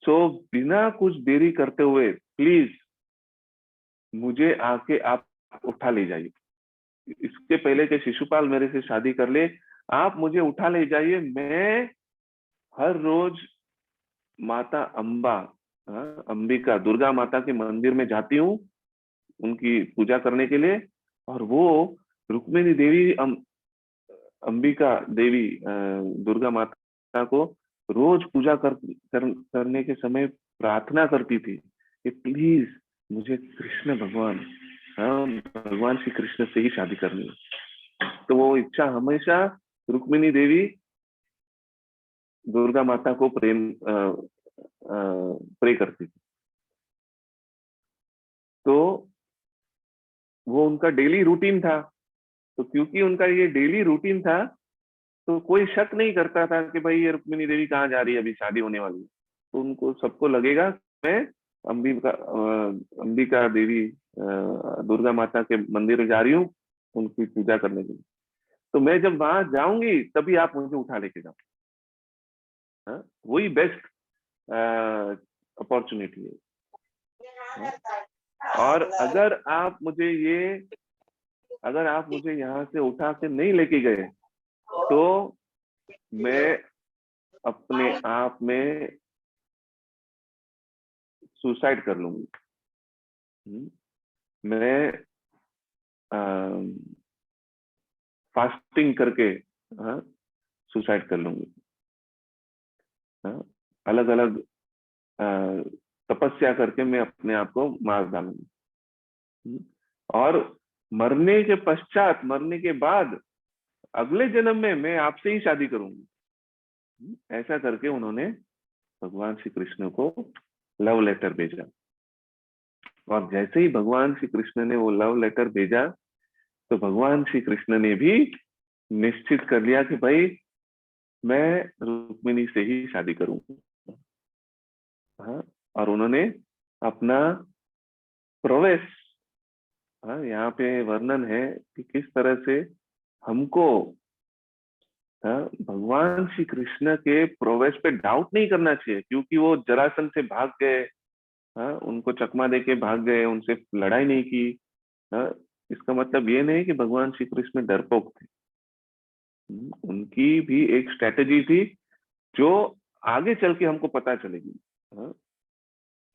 सो बिना कुछ देरी करते हुए प्लीज मुझे आके आप उठा ले जाइए। इसके पहले कि शिशुपाल मेरे से शादी कर ले, आप मुझे उठा ले जाइए। मैं हर रोज माता अंबा, अंबिका, दुर्गा माता के मंदिर में जाती हूँ उनकी पूजा करने के लिए, और वो रुक्मिणी देवी, अंबिका देवी, दुर्गा माता को रोज पूजा करने के समय प्रार्थना करती थी कि प्लीज मुझे कृष्ण भगवान, हाँ, भगवान श्री कृष्ण से ही शादी करनी है। तो वो इच्छा हमेशा रुक्मिणी देवी दुर्गा माता को प्रे करती थी। तो वो उनका डेली रूटीन था। तो क्योंकि उनका ये डेली रूटीन था, तो कोई शक नहीं करता था कि भाई ये रुक्मिणी देवी कहाँ जा रही है, अभी शादी होने वाली है। तो उनको सबको लगेगा मैं अंबिका देवी दुर्गा माता के मंदिर जा रही हूँ उनकी पूजा करने के लिए। तो मैं जब वहां जाऊंगी तभी आप मुझे उठा लेके जाओ। हाँ, वही बेस्ट अपॉर्चुनिटी है। हाँ? और अगर आप मुझे यहाँ से उठा के नहीं लेके गए तो मैं अपने आप में सुसाइड कर लूंगी। मैं फास्टिंग करके सुसाइड कर लूंगी। अलग अलग तपस्या करके मैं अपने आप को मार डालूंगी। और मरने के पश्चात, मरने के बाद अगले जन्म में मैं आपसे ही शादी करूंगी। ऐसा करके उन्होंने भगवान श्री कृष्ण को लव लेटर भेजा। और जैसे ही भगवान श्री कृष्ण ने वो लव लेटर भेजा तो भगवान श्री कृष्ण ने भी निश्चित कर लिया कि भाई मैं रुक्मिणी से ही शादी करूंगा। हाँ, और उन्होंने अपना प्रवेश, हाँ, यहाँ पे वर्णन है कि किस तरह से हमको, हाँ, भगवान श्री कृष्ण के प्रवेश पे डाउट नहीं करना चाहिए। क्योंकि वो जरासंध से भाग गए, हाँ, उनको चकमा देके भाग गए, उनसे लड़ाई नहीं की। हाँ, इसका मतलब ये नहीं कि भगवान श्री कृष्ण डरपोक थे। उनकी भी एक स्ट्रेटेजी थी जो आगे चल के हमको पता चलेगी। हाँ,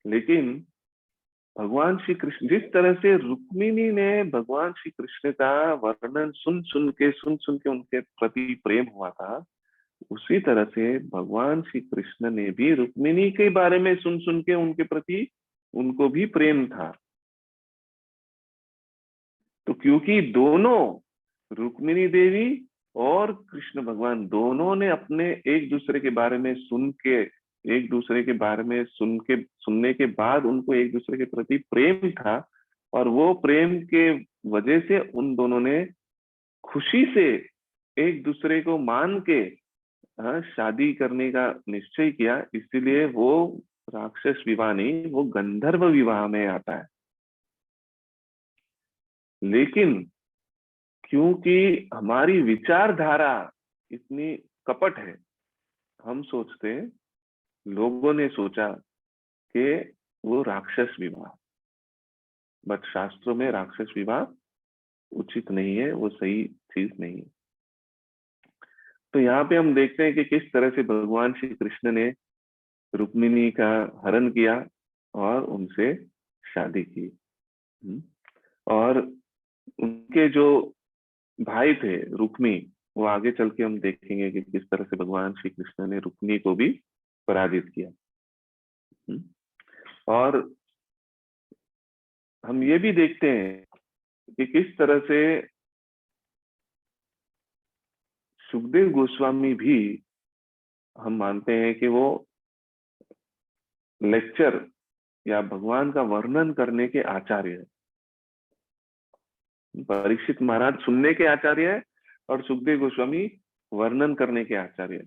लेकिन भगवान श्री कृष्ण, जिस तरह से रुक्मिणी ने भगवान श्री कृष्ण का वर्णन सुन सुन के उनके प्रति प्रेम हुआ था, उसी तरह से भगवान श्री कृष्ण ने भी रुक्मिणी के बारे में सुन सुन के उनके प्रति उनको भी प्रेम था। तो क्योंकि दोनों, रुक्मिणी देवी और कृष्ण भगवान, दोनों ने अपने एक दूसरे के बारे में सुनने के बाद उनको एक दूसरे के प्रति प्रेम था। और वो प्रेम के वजह से उन दोनों ने खुशी से एक दूसरे को मान के, हाँ, शादी करने का निश्चय किया। इसीलिए वो राक्षस विवाह नहीं, वो गंधर्व विवाह में आता है। लेकिन क्योंकि हमारी विचारधारा इतनी कपट है, हम सोचते, लोगों ने सोचा कि वो राक्षस विवाह, बट शास्त्रों में राक्षस विवाह उचित नहीं है, वो सही चीज नहीं है। तो यहाँ पे हम देखते हैं कि किस तरह से भगवान श्री कृष्ण ने रुक्मिणी का हरण किया और उनसे शादी की। और उनके जो भाई थे रुक्मी, वो आगे चल के हम देखेंगे कि किस तरह से भगवान श्री कृष्ण ने रुक्मी को भी पराजित किया। और हम ये भी देखते हैं कि किस तरह से सुखदेव गोस्वामी भी, हम मानते हैं कि वो लेक्चर या भगवान का वर्णन करने के आचार्य है। परीक्षित महाराज सुनने के आचार्य है और सुखदेव गोस्वामी वर्णन करने के आचार्य है।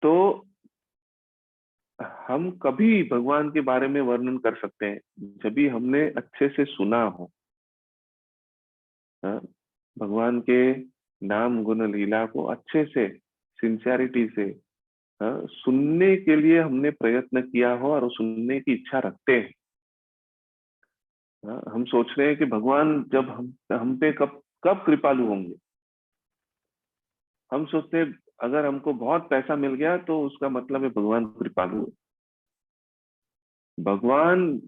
तो हम कभी भगवान के बारे में वर्णन कर सकते हैं जब भी हमने अच्छे से सुना हो। भगवान के नाम गुण लीला को अच्छे से, सिंसियरिटी से सुनने के लिए हमने प्रयत्न किया हो और सुनने की इच्छा रखते हैं। हम सोच रहे हैं कि भगवान जब हम पे कब कब कृपालु होंगे। हम सोचते हैं अगर हमको बहुत पैसा मिल गया तो उसका मतलब है भगवान कृपालु है। भगवान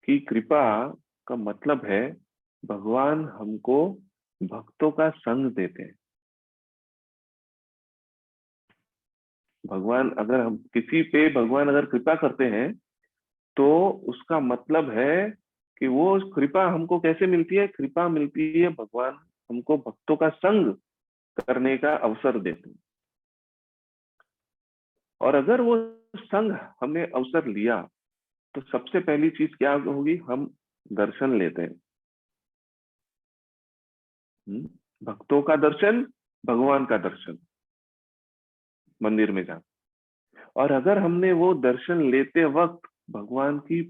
की कृपा का मतलब है भगवान हमको भक्तों का संग देते हैं। भगवान अगर हम किसी पे भगवान अगर कृपा करते हैं तो उसका मतलब है कि वो कृपा हमको कैसे मिलती है? कृपा मिलती है भगवान हमको भक्तों का संग करने का अवसर देते हैं। और अगर वो संग हमने अवसर लिया तो सबसे पहली चीज क्या होगी? हम दर्शन लेते हैं। भक्तों का दर्शन, भगवान का दर्शन, मंदिर में जा। और अगर हमने वो दर्शन लेते वक्त भगवान की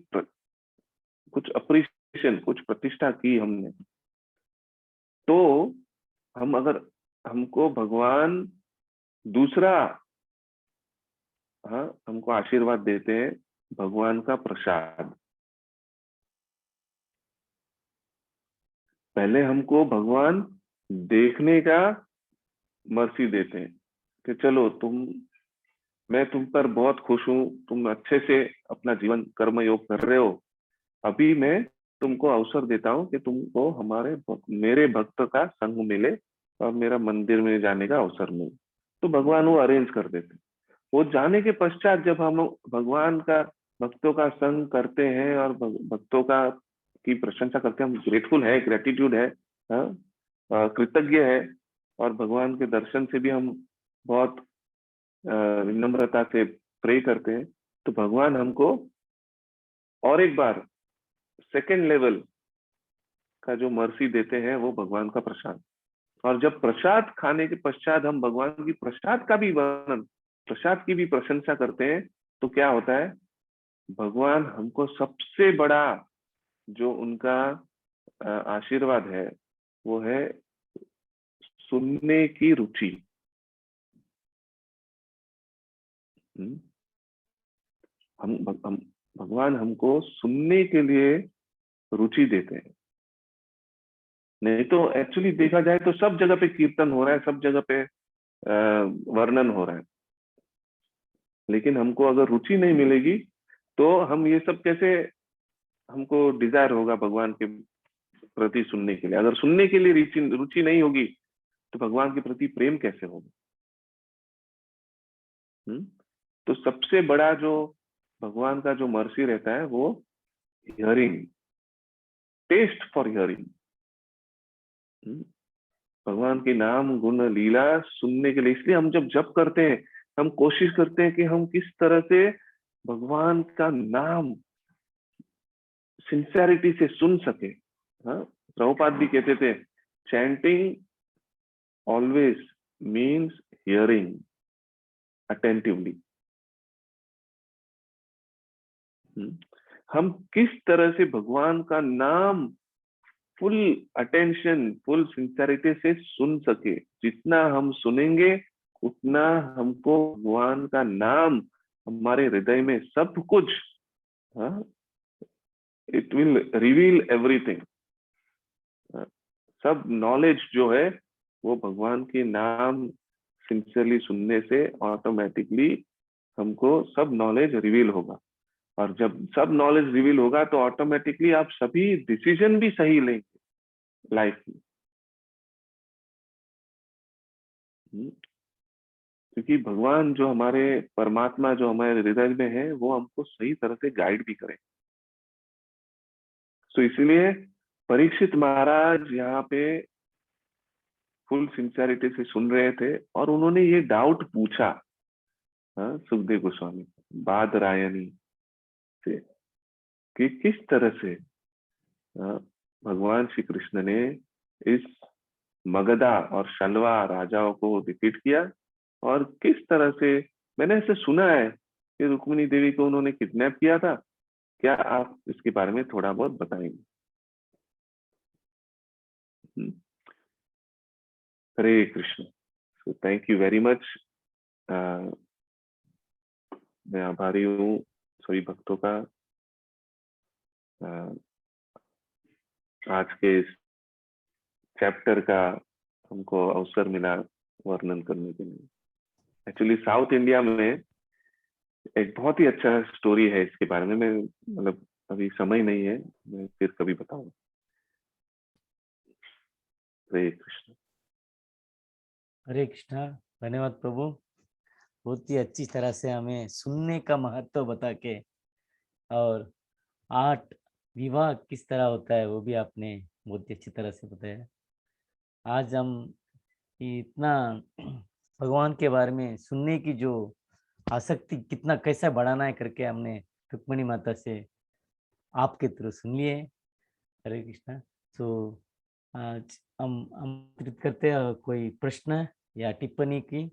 कुछ अप्रिशिएशन, कुछ प्रतिष्ठा की हमने, तो हम अगर हमको भगवान दूसरा, हाँ, हमको आशीर्वाद देते हैं भगवान का प्रसाद। पहले हमको भगवान देखने का मर्सी देते हैं कि चलो मैं तुम पर बहुत खुश हूं, तुम अच्छे से अपना जीवन कर्म योग कर रहे हो, अभी मैं तुमको अवसर देता हूं कि तुमको मेरे भक्त का संग मिले और मेरा मंदिर में जाने का अवसर मिले। तो भगवान वो अरेंज कर देते। वो जाने के पश्चात जब हम भगवान का भक्तों का संग करते हैं और भक्तों का की प्रशंसा करते हैं, हम ग्रेटफुल है, ग्रेटिट्यूड है, हाँ, कृतज्ञ है, और भगवान के दर्शन से भी हम बहुत विनम्रता से प्रे करते हैं, तो भगवान हमको और एक बार सेकेंड लेवल का जो मर्सी देते हैं वो भगवान का प्रसाद। और जब प्रसाद खाने के पश्चात हम भगवान की प्रसाद का भी वर्णन, प्रसाद की भी प्रशंसा करते हैं, तो क्या होता है? भगवान हमको सबसे बड़ा जो उनका आशीर्वाद है वो है सुनने की रुचि। हम भगवान हमको सुनने के लिए रुचि देते हैं। नहीं तो एक्चुअली देखा जाए तो सब जगह पे कीर्तन हो रहा है, सब जगह पे वर्णन हो रहा है, लेकिन हमको अगर रुचि नहीं मिलेगी तो हम ये सब कैसे, हमको डिजायर होगा भगवान के प्रति सुनने के लिए? अगर सुनने के लिए रुचि नहीं होगी तो भगवान के प्रति प्रेम कैसे होगा? तो सबसे बड़ा जो भगवान का जो मर्सी रहता है वो हियरिंग, टेस्ट फॉर हियरिंग। भगवान के नाम गुण लीला सुनने के लिए, इसलिए हम जब जप करते हैं हम कोशिश करते हैं कि हम किस तरह से भगवान का नाम सिंसियरिटी से सुन सके। हाँ, प्रभुपाद भी कहते थे, chanting always means hearing attentively. हम किस तरह से भगवान का नाम फुल अटेंशन, फुल सिंसियरिटी से सुन सके, जितना हम सुनेंगे उतना हमको भगवान का नाम हमारे हृदय में सब कुछ, इट विल रिवील एवरीथिंग। सब नॉलेज जो है वो भगवान के नाम सिंसियरली सुनने से ऑटोमेटिकली हमको सब नॉलेज रिवील होगा। और जब सब नॉलेज रिवील होगा तो ऑटोमेटिकली आप सभी डिसीजन भी सही लेंगे लाइफ में। क्योंकि भगवान जो हमारे परमात्मा जो हमारे हृदय में है वो हमको सही तरह से गाइड भी करे। तो इसलिए परीक्षित महाराज यहाँ पे फुल सिंसियरिटी से सुन रहे थे और उन्होंने ये डाउट पूछा सुखदेव गोस्वामी बादरायणी से कि किस तरह से भगवान श्री कृष्ण ने इस मगधा और शलवा राजाओं को डिफीट किया, और किस तरह से मैंने ऐसे सुना है कि रुक्मिणी देवी को उन्होंने किडनैप किया था। क्या आप इसके बारे में थोड़ा बहुत बताएंगे? Hare Krishna. So thank you very much. मैं आभारी हूँ सभी भक्तों का आज के इस चैप्टर का हमको अवसर मिला वर्णन करने के लिए। एक्चुअली साउथ इंडिया में एक बहुत ही अच्छा स्टोरी है इसके बारे में, मैं मतलब अभी समय नहीं है, मैं फिर कभी बताऊंगा। हरे कृष्ण। हरे कृष्णा। धन्यवाद प्रभु। बहुत ही अच्छी तरह से हमें सुनने का महत्व बता के, और 8 विवाह किस तरह होता है वो भी आपने बहुत ही अच्छी तरह से बताया। आज हम इतना भगवान के बारे में सुनने की जो आसक्ति कितना कैसा बढ़ाना है करके हमने रुक्मिणी माता से आपके थ्रू सुन लिए। हरे कृष्णा। तो आज हम आमंत्रित करते हैं कोई प्रश्न या टिप्पणी की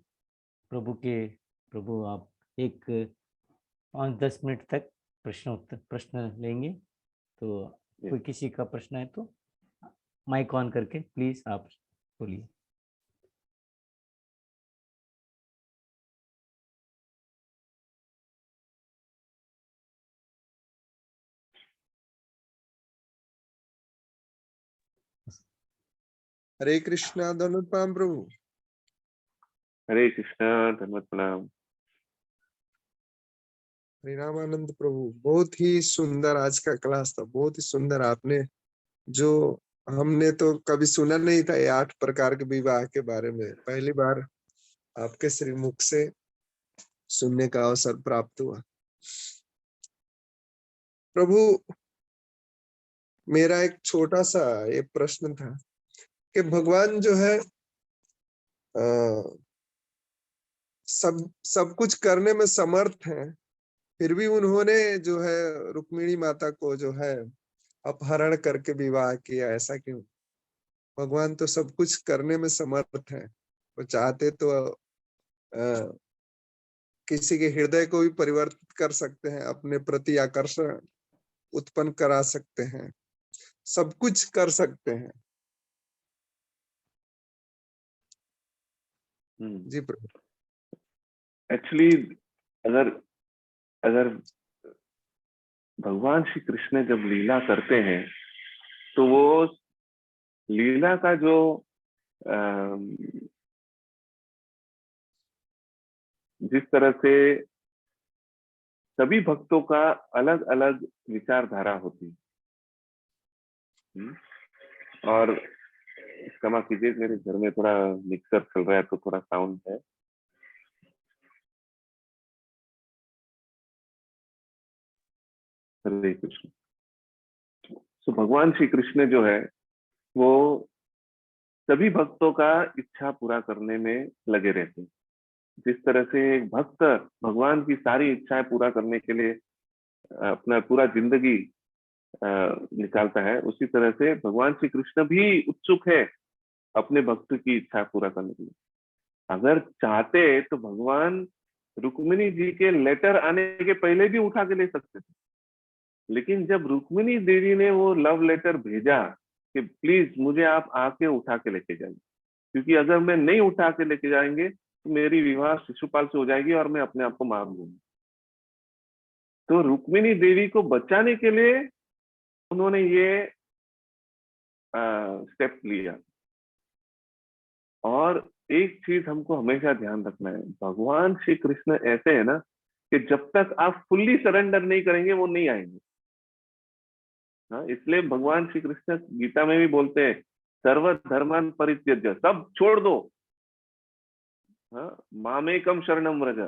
प्रभु आप एक 5-10 मिनट तक प्रश्न लेंगे। तो कोई किसी का प्रश्न है तो माइक ऑन करके प्लीज आप बोलिए। हरे कृष्णा, धन्यवाद प्रणाम प्रभु। हरे कृष्णा, धन्यवाद प्रणाम। हरिनाम आनंद प्रभु, बहुत ही सुंदर आज का क्लास था, बहुत ही सुंदर। आपने जो हमने तो कभी सुना नहीं था ये 8 प्रकार के विवाह के बारे में, पहली बार आपके श्रीमुख से सुनने का अवसर प्राप्त हुआ। प्रभु, मेरा एक छोटा सा ये प्रश्न था कि भगवान जो है सब कुछ करने में समर्थ हैं, फिर भी उन्होंने जो है रुक्मिणी माता को जो है अपहरण करके विवाह किया, ऐसा क्यों? भगवान तो सब कुछ करने में समर्थ हैं, वो चाहते तो किसी के हृदय को भी परिवर्तित कर सकते हैं, अपने प्रति आकर्षण उत्पन्न करा सकते हैं, सब कुछ कर सकते हैं। जी प्रभु। एक्चुअली अगर अगर भगवान श्री कृष्ण जब लीला करते हैं तो वो लीला का जो जिस तरह से सभी भक्तों का अलग अलग विचारधारा होती है। और क्षमा कीजिए, मेरे घर में थोड़ा मिक्सर चल रहा है तो थोड़ा साउंड है। हरे कृष्ण। तो भगवान श्री कृष्ण जो है वो सभी भक्तों का इच्छा पूरा करने में लगे रहते हैं। जिस तरह से एक भक्त भगवान की सारी इच्छाएं पूरा करने के लिए अपना पूरा जिंदगी निकालता है, उसी तरह से भगवान श्री कृष्ण भी उत्सुक है अपने भक्त की इच्छा पूरा करने के लिए। अगर चाहते तो भगवान रुक्मिणी जी के लेटर आने के पहले भी उठा के ले सकते थे, लेकिन जब रुक्मिणी देवी ने वो लव लेटर भेजा कि प्लीज मुझे आप आके उठा के लेके जाइए, क्योंकि अगर मैं नहीं उठा के लेके जाएंगे तो मेरी विवाह शिशुपाल से हो जाएगी और मैं अपने आप को मार लूंगी। तो रुक्मिणी देवी को बचाने के लिए उन्होंने ये स्टेप लिया। और एक चीज हमको हमेशा ध्यान रखना है, भगवान श्री कृष्ण ऐसे है ना कि जब तक आप फुल्ली सरेंडर नहीं करेंगे वो नहीं आएंगे। हाँ, इसलिए भगवान श्री कृष्ण गीता में भी बोलते हैं सर्व धर्मान परित्यज्य, सब छोड़ दो। हाँ, मामेकम शरणम व्रज,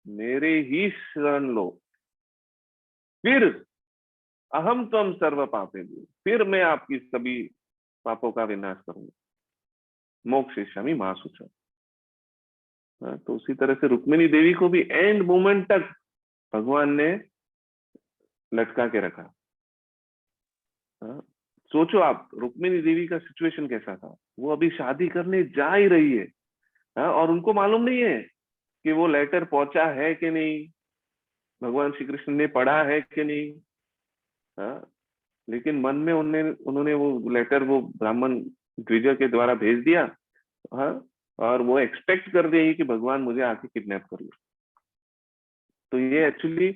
मेरे ही शरण लो, फिर अहम त्वम सर्व पापे, फिर मैं आपकी सभी पापों का विनाश करूंगा, मोक्षयिष्यामि मा शुचः। तो उसी तरह से रुक्मिणी देवी को भी एंड मोमेंट तक भगवान ने लटका के रखा। सोचो आप, रुक्मिणी देवी का सिचुएशन कैसा था। वो अभी शादी करने जा ही रही है, और उनको मालूम नहीं है कि वो लेटर पहुंचा है कि नहीं, भगवान श्री कृष्ण ने पढ़ा है कि नहीं। लेकिन मन में उन्होंने वो लेटर वो ब्राह्मण द्विज के द्वारा भेज दिया। और वो एक्सपेक्ट कर रही कि भगवान मुझे आके किडनैप कर ले। तो ये एक्चुअली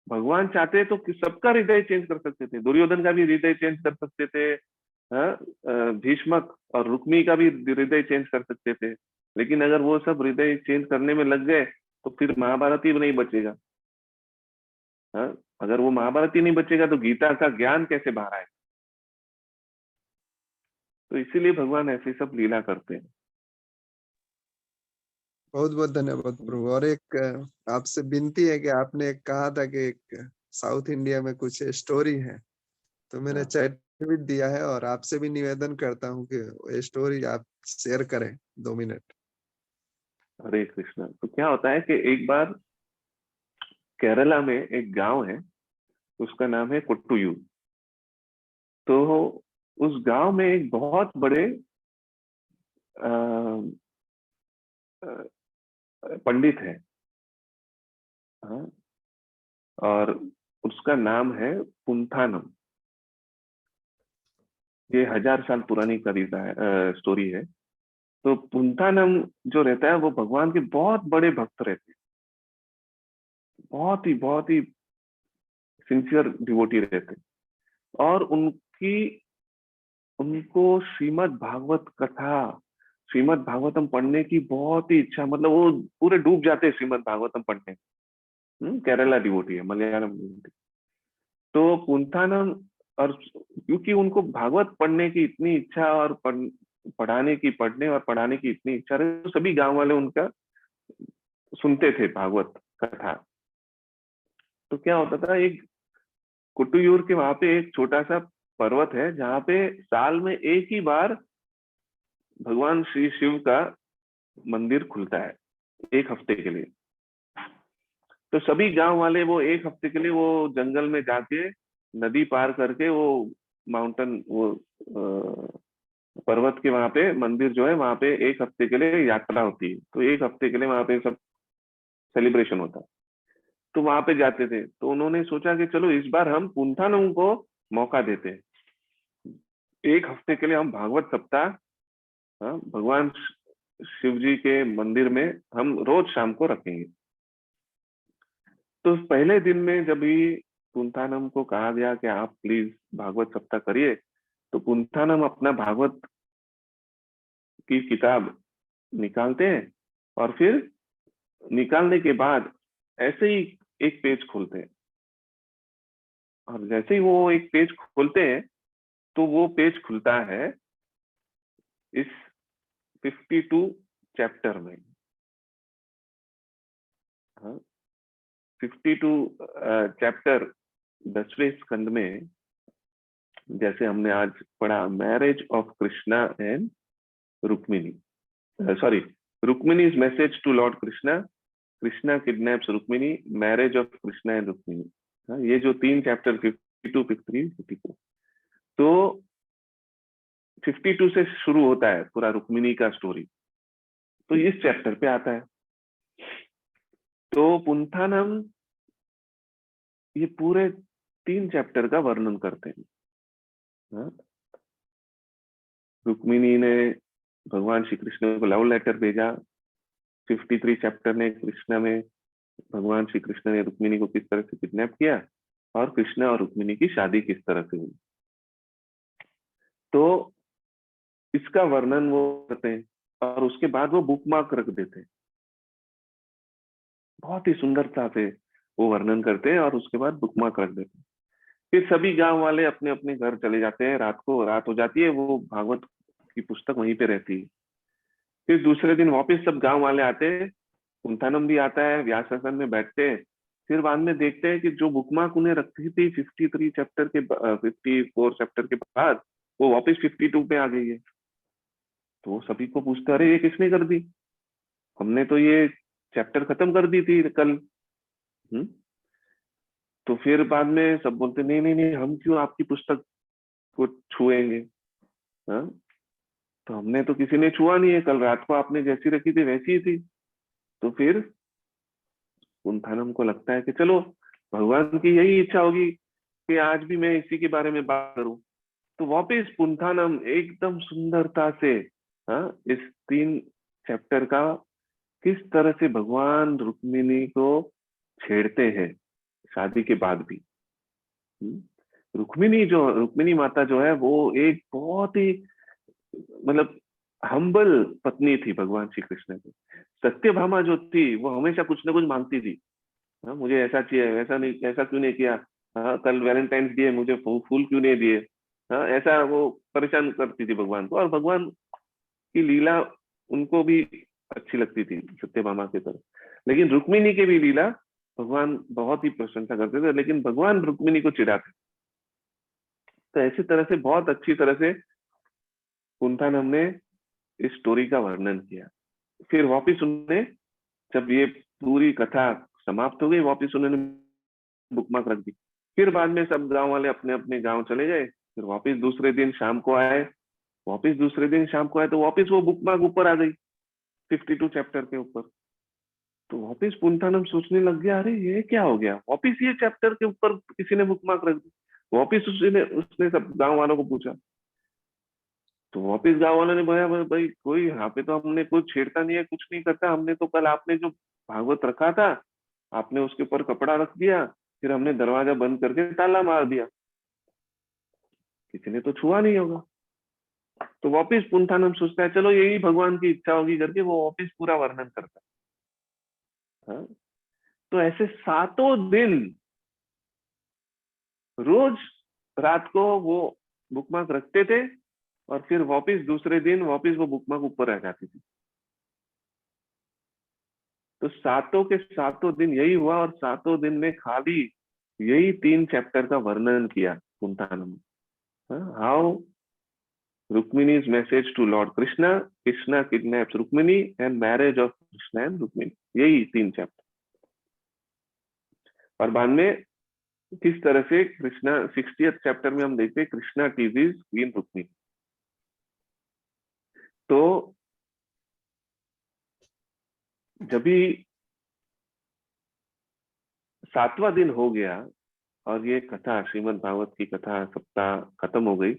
भगवान चाहते तो सबका हृदय चेंज कर सकते थे, दुर्योधन का भी हृदय चेंज कर सकते थे, भीष्मक और रुक्मी का भी हृदय चेंज कर सकते थे। लेकिन अगर वो सब हृदय चेंज करने में लग गए तो फिर महाभारत ही नहीं बचेगा। अगर वो महाभारत ही नहीं बचेगा तो गीता का ज्ञान कैसे बाहर आएगा। तो इसीलिए भगवान ऐसे सब लीला करते हैं। बहुत बहुत धन्यवाद प्रभु। और एक आपसे विनती है कि आपने एक कहा था कि एक साउथ इंडिया में कुछ स्टोरी है, तो मैंने हाँ। चैट में भी दिया है और आपसे भी निवेदन करता हूँ कि ये स्टोरी आप शेयर करें 2 मिनट। हरे कृष्णा। तो क्या होता है कि एक बार केरला में एक गांव है, उसका नाम है कोट्टूयूर। तो उस गांव में एक बहुत बड़े अ, अ, पंडित है। हाँ, और उसका नाम है पुंथानम। ये 1000 साल पुरानी कविता है, स्टोरी है। तो पुंथानम जो रहता है वो भगवान के बहुत बड़े भक्त रहते हैं, बहुत ही सिंसियर डिवोटी रहते हैं। और उनकी उनको श्रीमद् भागवत कथा, श्रीमद् भागवतम पढ़ने की बहुत ही इच्छा, मतलब वो पूरे डूब जाते हैं श्रीमद् भागवतम पढ़ने। केरला डिवोटी है, मलयालम डिवोटी। तो पुंथानम, और क्योंकि उनको भागवत पढ़ने की इतनी इच्छा और पढ़ने और पढ़ाने की इतनी इच्छा रही, तो सभी गांव वाले उनका सुनते थे भागवत कथा। तो क्या होता था, एक कुट्टूयूर के वहां पे एक छोटा सा पर्वत है जहाँ पे साल में एक ही बार भगवान श्री शिव का मंदिर खुलता है, 1 हफ्ते के लिए। तो सभी गांव वाले वो 1 हफ्ते के लिए वो जंगल में जाके नदी पार करके वो माउंटेन, वो पर्वत के वहां पे मंदिर जो है, वहां पे 1 हफ्ते के लिए यात्रा होती है। तो 1 हफ्ते के लिए वहां पे सब सेलिब्रेशन होता है। तो वहां पे जाते थे। तो उन्होंने सोचा कि चलो इस बार हम पुंथानम को मौका देते हैं, 1 हफ्ते के लिए हम भागवत सप्ताह, हाँ, भगवान शिव जी के मंदिर में हम रोज शाम को रखेंगे। तो पहले दिन में जब भी पुंथानम को कहा गया कि आप प्लीज भागवत सप्ताह करिए, तो पुंथानम अपना भागवत की किताब निकालते हैं और फिर निकालने के बाद ऐसे ही एक पेज खोलते हैं। और जैसे ही वो एक पेज खोलते हैं तो वो पेज खुलता है इस 52 चैप्टर में। हाँ, 52 चैप्टर 10वें स्कंद में, जैसे हमने आज पढ़ा, marriage of Krishna and Rukmini, sorry, Rukmini's message to lord Krishna, Krishna kidnaps Rukmini, marriage of Krishna and Rukmini. हाँ, ये जो 3 चैप्टर 52, 53, 54, तो 52 से शुरू होता है पूरा रुक्मिणी का स्टोरी। तो इस चैप्टर पे आता है। तो पुंथानम ये पूरे 3 चैप्टर का वर्णन करते हैं। हाँ? रुक्मिणी ने भगवान श्री कृष्ण को लव लेटर भेजा। 53 चैप्टर ने कृष्णा में भगवान श्री कृष्ण ने रुक्मिणी को किस तरह से किडनैप किया और कृष्ण और रुक्मिणी की शादी किस तरह से हुई। तो इसका वर्णन वो करते हैं और उसके बाद वो बुकमार्क रख देते हैं। बहुत ही सुंदरता से वो वर्णन करते हैं और उसके बाद बुकमार्क रख देते हैं। फिर सभी गांव वाले अपने अपने घर चले जाते हैं। रात हो जाती है, वो भागवत की पुस्तक वहीं पे रहती है। फिर दूसरे दिन वापस सब गांव वाले आते हैं, पुंथानम भी आता है, व्यासासन में बैठते हैं। फिर बाद में देखते हैं कि जो बुकमार्क उन्हें रखी थी 53 चैप्टर के 54 चैप्टर के बाद, वो वापस 52 पे आ गई है। तो वो सभी को पूछते, अरे ये किसने कर दी, हमने तो ये चैप्टर खत्म कर दी थी कल। तो फिर बाद में सब बोलते, नहीं नहीं नहीं, हम क्यों आपकी पुस्तक को छुएंगे। हाँ, तो हमने तो किसी ने छुआ नहीं है, कल रात को आपने जैसी रखी थी वैसी ही थी। तो फिर पुंथानम को लगता है कि चलो भगवान की यही इच्छा होगी कि आज भी मैं इसी के बारे में बात करूं। तो वापिस पुंथानम एकदम सुंदरता से, हाँ, इस 3 चैप्टर का किस तरह से भगवान रुक्मिणी को छेड़ते हैं शादी के बाद भी। रुक्मिणी माता जो है वो एक बहुत ही, मतलब, हम्बल पत्नी थी भगवान श्री कृष्ण की। सत्यभामा जो थी वो हमेशा कुछ ना कुछ मांगती थी। हाँ, मुझे ऐसा चाहिए, ऐसा नहीं, ऐसा क्यों नहीं किया, हाँ, कल वैलेंटाइंस डे मुझे फूल क्यों नहीं दिए। हाँ, ऐसा वो परेशान करती थी भगवान को। और भगवान की लीला उनको भी अच्छी लगती थी सत्यभामा की तरह, लेकिन रुक्मिणी के भी लीला भगवान बहुत ही प्रशंसा करते थे, लेकिन भगवान रुक्मिणी को चिढ़ाते। तो ऐसी तरह से बहुत अच्छी तरह से पुंथानम ने इस स्टोरी का वर्णन किया। फिर वापिस उन्होंने, जब ये पूरी कथा समाप्त हो गई, वापिस उन्होंने बुकमार्क रख दी। फिर बाद में सब गांव वाले अपने अपने गांव चले गए। फिर वापिस दूसरे दिन शाम को आए, तो वापिस वो बुकमार्क ऊपर आ गई 52 चैप्टर के ऊपर। तो वापिस पुंथानम सोचने लग गया, अरे ये क्या हो गया, वापिस ये चैप्टर के ऊपर किसी ने बुकमार्क रख दी। वापिस उसने सब गांव वालों को पूछा, तो वापिस गांव वालों ने बोला, भाई कोई यहाँ पे तो हमने कुछ छेड़ता नहीं है, कुछ नहीं करता, हमने तो कल आपने जो भागवत रखा था आपने उसके ऊपर कपड़ा रख दिया, फिर हमने दरवाजा बंद करके ताला मार दिया, किसी ने तो छुआ नहीं होगा। तो वापिस पुंथानम सोचता है चलो यही भगवान की इच्छा होगी करके वो वापिस पूरा वर्णन करता है। हाँ? तो ऐसे 7 दिन रोज रात को वो बुकमार्क रखते थे, और फिर वापिस दूसरे दिन वापिस वो बुकमार्क ऊपर आ जाती थी। तो 7 दिन यही हुआ, और 7 दिन में खाली यही 3 चैप्टर का वर्णन किया Poonthanam. How Rukmini's message to Lord Krishna, Krishna kidnaps Rukmini, and marriage of Krishna and Rukmini, यही 3 चैप्टर। और बाद में किस तरह से कृष्णा 60th चैप्टर में हम देखते हैं कृष्णा टीजीज क्वीन रुक्मिणी। तो जब भी 7वां दिन हो गया और ये कथा श्रीमद् भागवत की कथा सप्ताह खत्म हो गई,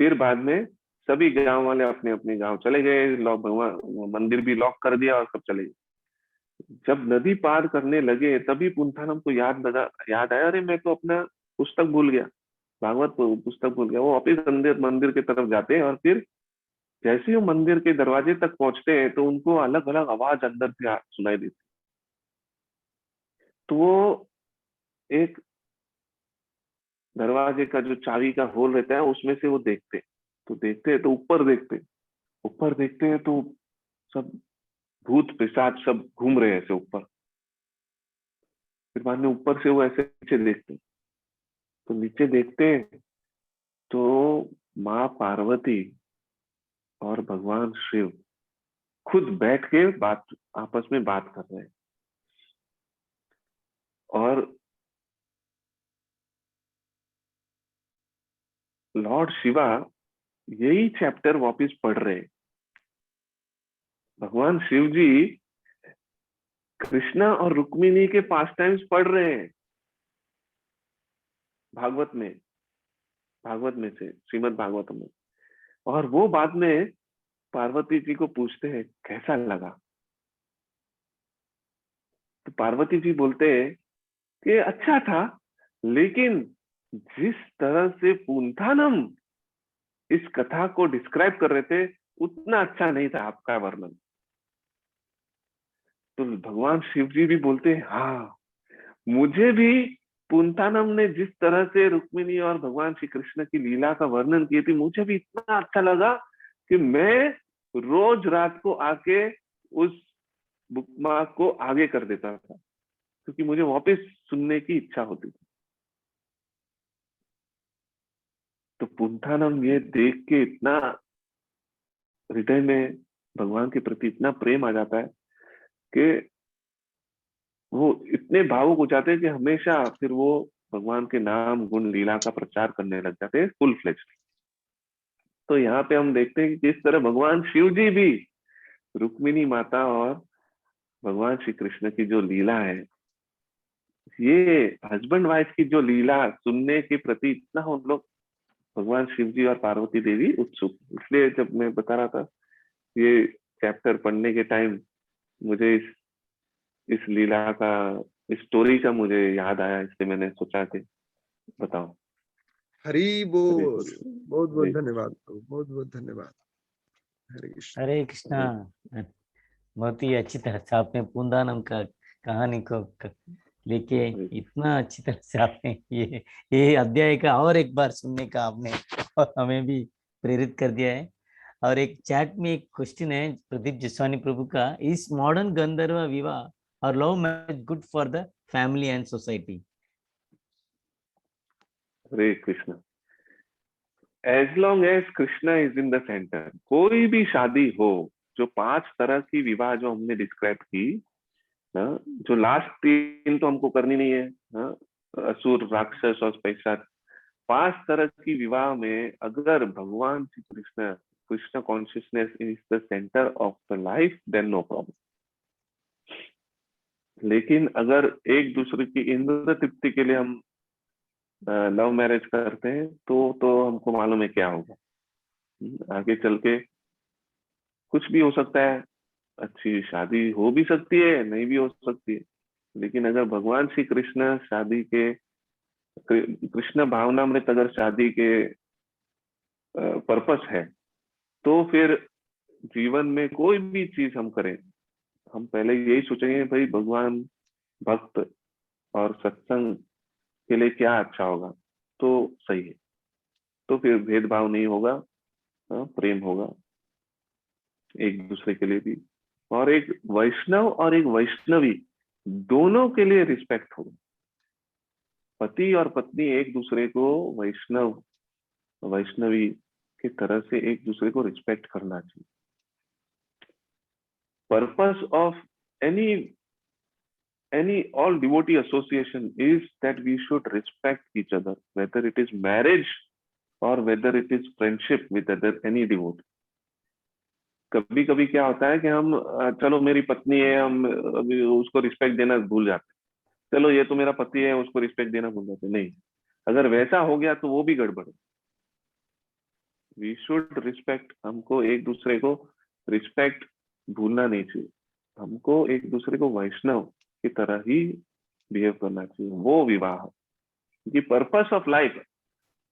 फिर बाद में सभी गांव वाले अपने अपने गांव चले गए, भगवान मंदिर भी लॉक कर दिया और सब चले गए। जब नदी पार करने लगे तभी पुंथानम को याद आया, अरे मैं तो अपना पुस्तक भूल गया, भागवत पुस्तक भूल गया। वो वापिस मंदिर की तरफ जाते हैं, और फिर जैसे ही वो मंदिर के दरवाजे तक पहुंचते हैं तो उनको अलग अलग आवाज अंदर से सुनाई देती। तो वो एक दरवाजे का जो चाबी का होल रहता है उसमें से वो देखते हैं, तो ऊपर देखते हैं तो सब भूत पिशाच सब घूम रहे हैं ऐसे ऊपर। फिर बाद में ऊपर से वो ऐसे नीचे देखते हैं तो माँ पार्वती और भगवान शिव खुद बैठ के आपस में बात कर रहे हैं। और लॉर्ड शिवा यही चैप्टर वापस पढ़ रहे। भगवान शिव जी कृष्णा और रुक्मिणी के पास टाइम्स पढ़ रहे हैं भागवत में से, श्रीमद् भागवत में। और वो बाद में पार्वती जी को पूछते हैं कैसा लगा। तो पार्वती जी बोलते हैं कि अच्छा था, लेकिन जिस तरह से पुंथानम इस कथा को डिस्क्राइब कर रहे थे उतना अच्छा नहीं था आपका वर्णन। तो भगवान शिव जी भी बोलते हैं हाँ, मुझे भी पुंथानम ने जिस तरह से रुक्मिणी और भगवान श्री कृष्ण की लीला का वर्णन किए थे, मुझे भी इतना अच्छा लगा कि मैं रोज रात को आके उस बुकमार्क को आगे कर देता था, क्योंकि मुझे वापस सुनने की इच्छा होती थी। तो पुंथानम ये देख के इतना हृदय में भगवान के प्रति इतना प्रेम आ जाता है कि वो इतने भावुक हो जाते हैं कि हमेशा फिर वो भगवान के नाम गुण लीला का प्रचार करने लग जाते हैं फुल फ्लेज। तो यहाँ पे हम देखते हैं कि किस तरह भगवान शिव जी भी रुक्मिणी माता और भगवान श्री कृष्ण की जो लीला है, ये हस्बैंड वाइफ की जो लीला सुनने के प्रति इतना उन लोग भगवान शिव जी और पार्वती देवी उत्सुक। इसलिए जब मैं बता रहा था ये चैप्टर पढ़ने के टाइम मुझे इस लीला का, इस स्टोरी का मुझे याद आया, इसलिए मैंने सोचा कि बताओ। हरि बोल। बहुत बहुत धन्यवाद, बहुत बहुत धन्यवाद। हरे कृष्ण। हरे कृष्णा। बहुत ही अच्छी तरह से आपने पुंथानम का कहानी को लेके इतना अच्छी तरह से आपने ये अध्याय का और एक बार सुनने का आपने और हमें भी प्रेरित कर दिया है। और एक चैट में एक क्वेश्चन है प्रदीप जसवानी प्रभु का, इज मॉडर्न गंधर्व विवाह और love marriage good for the family and society? Hare Krishna. As long as Krishna is in the center, कोई भी शादी हो, जो 5 तरह की विवाह जो हमने डिस्क्राइब की ना, जो लास्ट 3 तो हमको करनी नहीं है ना, असुर, राक्षस और पैशाच, 5 तरह की विवाह में अगर भगवान Shri Krishna, Krishna consciousness is the center of the life, then no problem. लेकिन अगर एक दूसरे की इंद्र तृप्ति के लिए हम लव मैरिज करते हैं तो हमको मालूम है क्या होगा। आगे चल के कुछ भी हो सकता है, अच्छी शादी हो भी सकती है, नहीं भी हो सकती है। लेकिन अगर भगवान श्री कृष्ण शादी के, कृष्ण भावनामृत अगर शादी के पर्पस है, तो फिर जीवन में कोई भी चीज हम करें, हम पहले यही सोचेंगे भाई भगवान, भक्त और सत्संग के लिए क्या अच्छा होगा, तो सही है। तो फिर भेदभाव नहीं होगा, प्रेम होगा एक दूसरे के लिए भी, और एक वैष्णव और एक वैष्णवी दोनों के लिए रिस्पेक्ट होगा। पति और पत्नी एक दूसरे को वैष्णव वैष्णवी की तरह से एक दूसरे को रिस्पेक्ट करना चाहिए। Purpose of any all devotee association is that we should respect each other, whether it is marriage or whether it is friendship with any devotee. कभी कभी क्या होता है कि हम चलो मेरी पत्नी है, हम अभी उसको रिस्पेक्ट देना भूल जाते हैं, चलो ये तो मेरा पति है, उसको रिस्पेक्ट देना भूल जाते हैं। नहीं, अगर वैसा हो गया तो वो भी गड़बड़ है। वी शुड रिस्पेक्ट, हमको एक दूसरे को रिस्पेक्ट भूलना नहीं चाहिए, हमको एक दूसरे को वैष्णव की तरह ही बिहेव करना चाहिए, वो विवाह। क्योंकि पर्पस ऑफ लाइफ,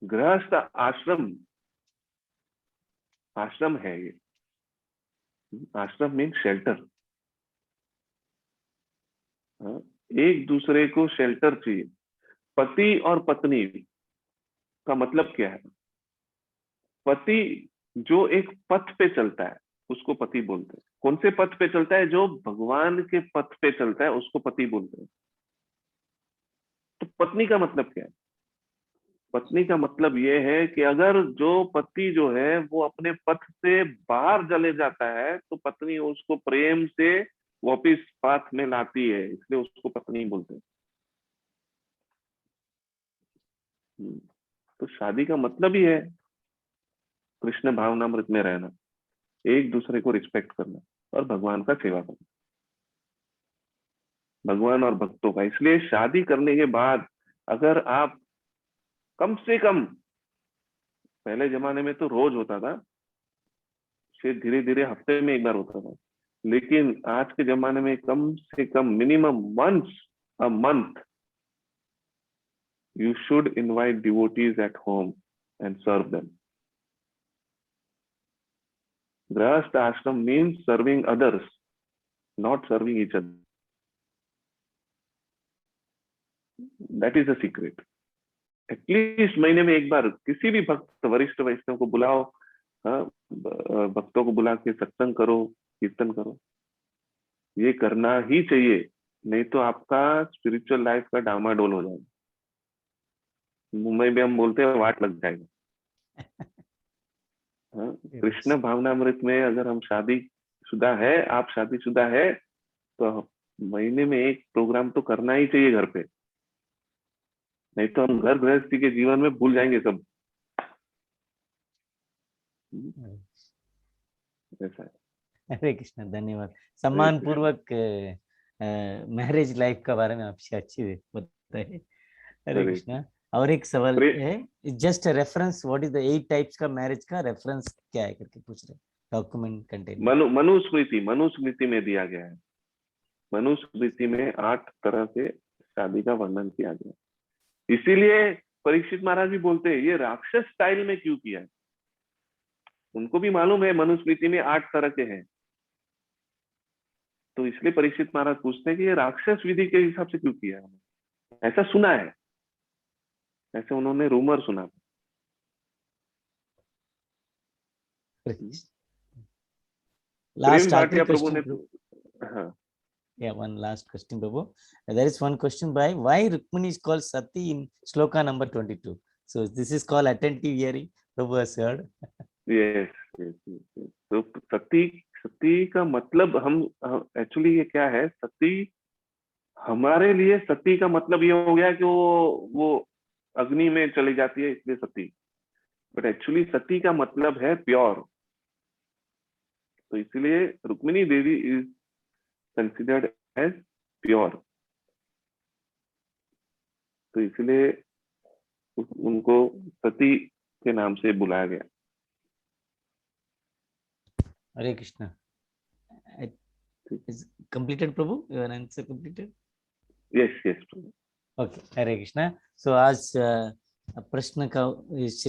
गृहस्थ आश्रम, आश्रम है ये, आश्रम मीन शेल्टर। एक दूसरे को शेल्टर चाहिए। पति और पत्नी का मतलब क्या है? पति जो एक पथ पे चलता है उसको पति बोलते हैं। कौन से पथ पे चलता है? जो भगवान के पथ पे चलता है उसको पति बोलते हैं। तो पत्नी का मतलब क्या है? पत्नी का मतलब ये है कि अगर जो पति जो है वो अपने पथ से बाहर चले जाता है तो पत्नी उसको प्रेम से वापिस पाथ में लाती है, इसलिए उसको पत्नी बोलते हैं। तो शादी का मतलब ही है कृष्ण भावनामृत में रहना, एक दूसरे को रिस्पेक्ट करना और भगवान का सेवा करना, भगवान और भक्तों का। इसलिए शादी करने के बाद अगर आप कम से कम, पहले जमाने में तो रोज होता था, फिर धीरे धीरे हफ्ते में एक बार होता था, लेकिन आज के जमाने में कम से कम minimum once a month you should invite devotees at home and serve them. Grahastha ashram means serving others, not serving each other. That is a secret. At least महीने में एक बार किसी भी भक्त, वरिष्ठ वैष्णव को बुलाओ, भक्तों को बुला के सत्संग करो, कीर्तन करो। ये करना ही चाहिए, नहीं तो आपका स्पिरिचुअल लाइफ का डामाडोल हो जाएगा। मुंबई में हम बोलते हैं वाट लग जाएगा। कृष्ण भावनामृत में अगर हम शादीशुदा है, आप शादीशुदा है, तो महीने में एक प्रोग्राम तो करना ही चाहिए घर पे, नहीं तो हम घर गृहस्थी के जीवन में भूल जाएंगे सब। ऐसा है। हरे कृष्ण, धन्यवाद। सम्मान पूर्वक मैरिज लाइफ का बारे में आपसे अच्छी बताए। हरे कृष्ण। और एक सवाल है, just reference, what is the 8 types का मैरिज का रेफरेंस क्या है करके पूछ रहे, डॉक्यूमेंट कंटेन। मनुस्मृति में दिया गया है। मनुस्मृति में 8 तरह से शादी का वर्णन किया गया। इसीलिए परीक्षित महाराज भी बोलते हैं ये राक्षस स्टाइल में क्यों किया है। उनको भी मालूम है मनुस्मृति में 8 तरह के हैं, तो इसलिए परीक्षित महाराज पूछते हैं कि ये राक्षस विधि के हिसाब से क्यों किया है। ऐसा सुना है, ऐसे उन्होंने रूमर सुना। Last प्रेम भाटिया आखिरी प्रभु ने question. हाँ Yeah, one last question, Prabhu. There is one question by why Rukmini is called Sati in shloka number 22. So this is called attentive hearing. Prabhu has heard. Yes yes yes. तो सती सती का मतलब हम एक्चुअली ये क्या है, सती हमारे लिए सती का मतलब ये हो गया कि वो अग्नि में चली जाती है इसलिए सती, बट एक्चुअली सती का मतलब है प्योर। तो इसलिए रुक्मिणी देवी इज कंसिडर्ड एज प्योर, तो इसलिए उनको सती के नाम से बुलाया गया। Hare Krishna. Is completed, Prabhu? Your answer completed? Yes yes. Okay. Hare Krishna. So आज प्रश्न का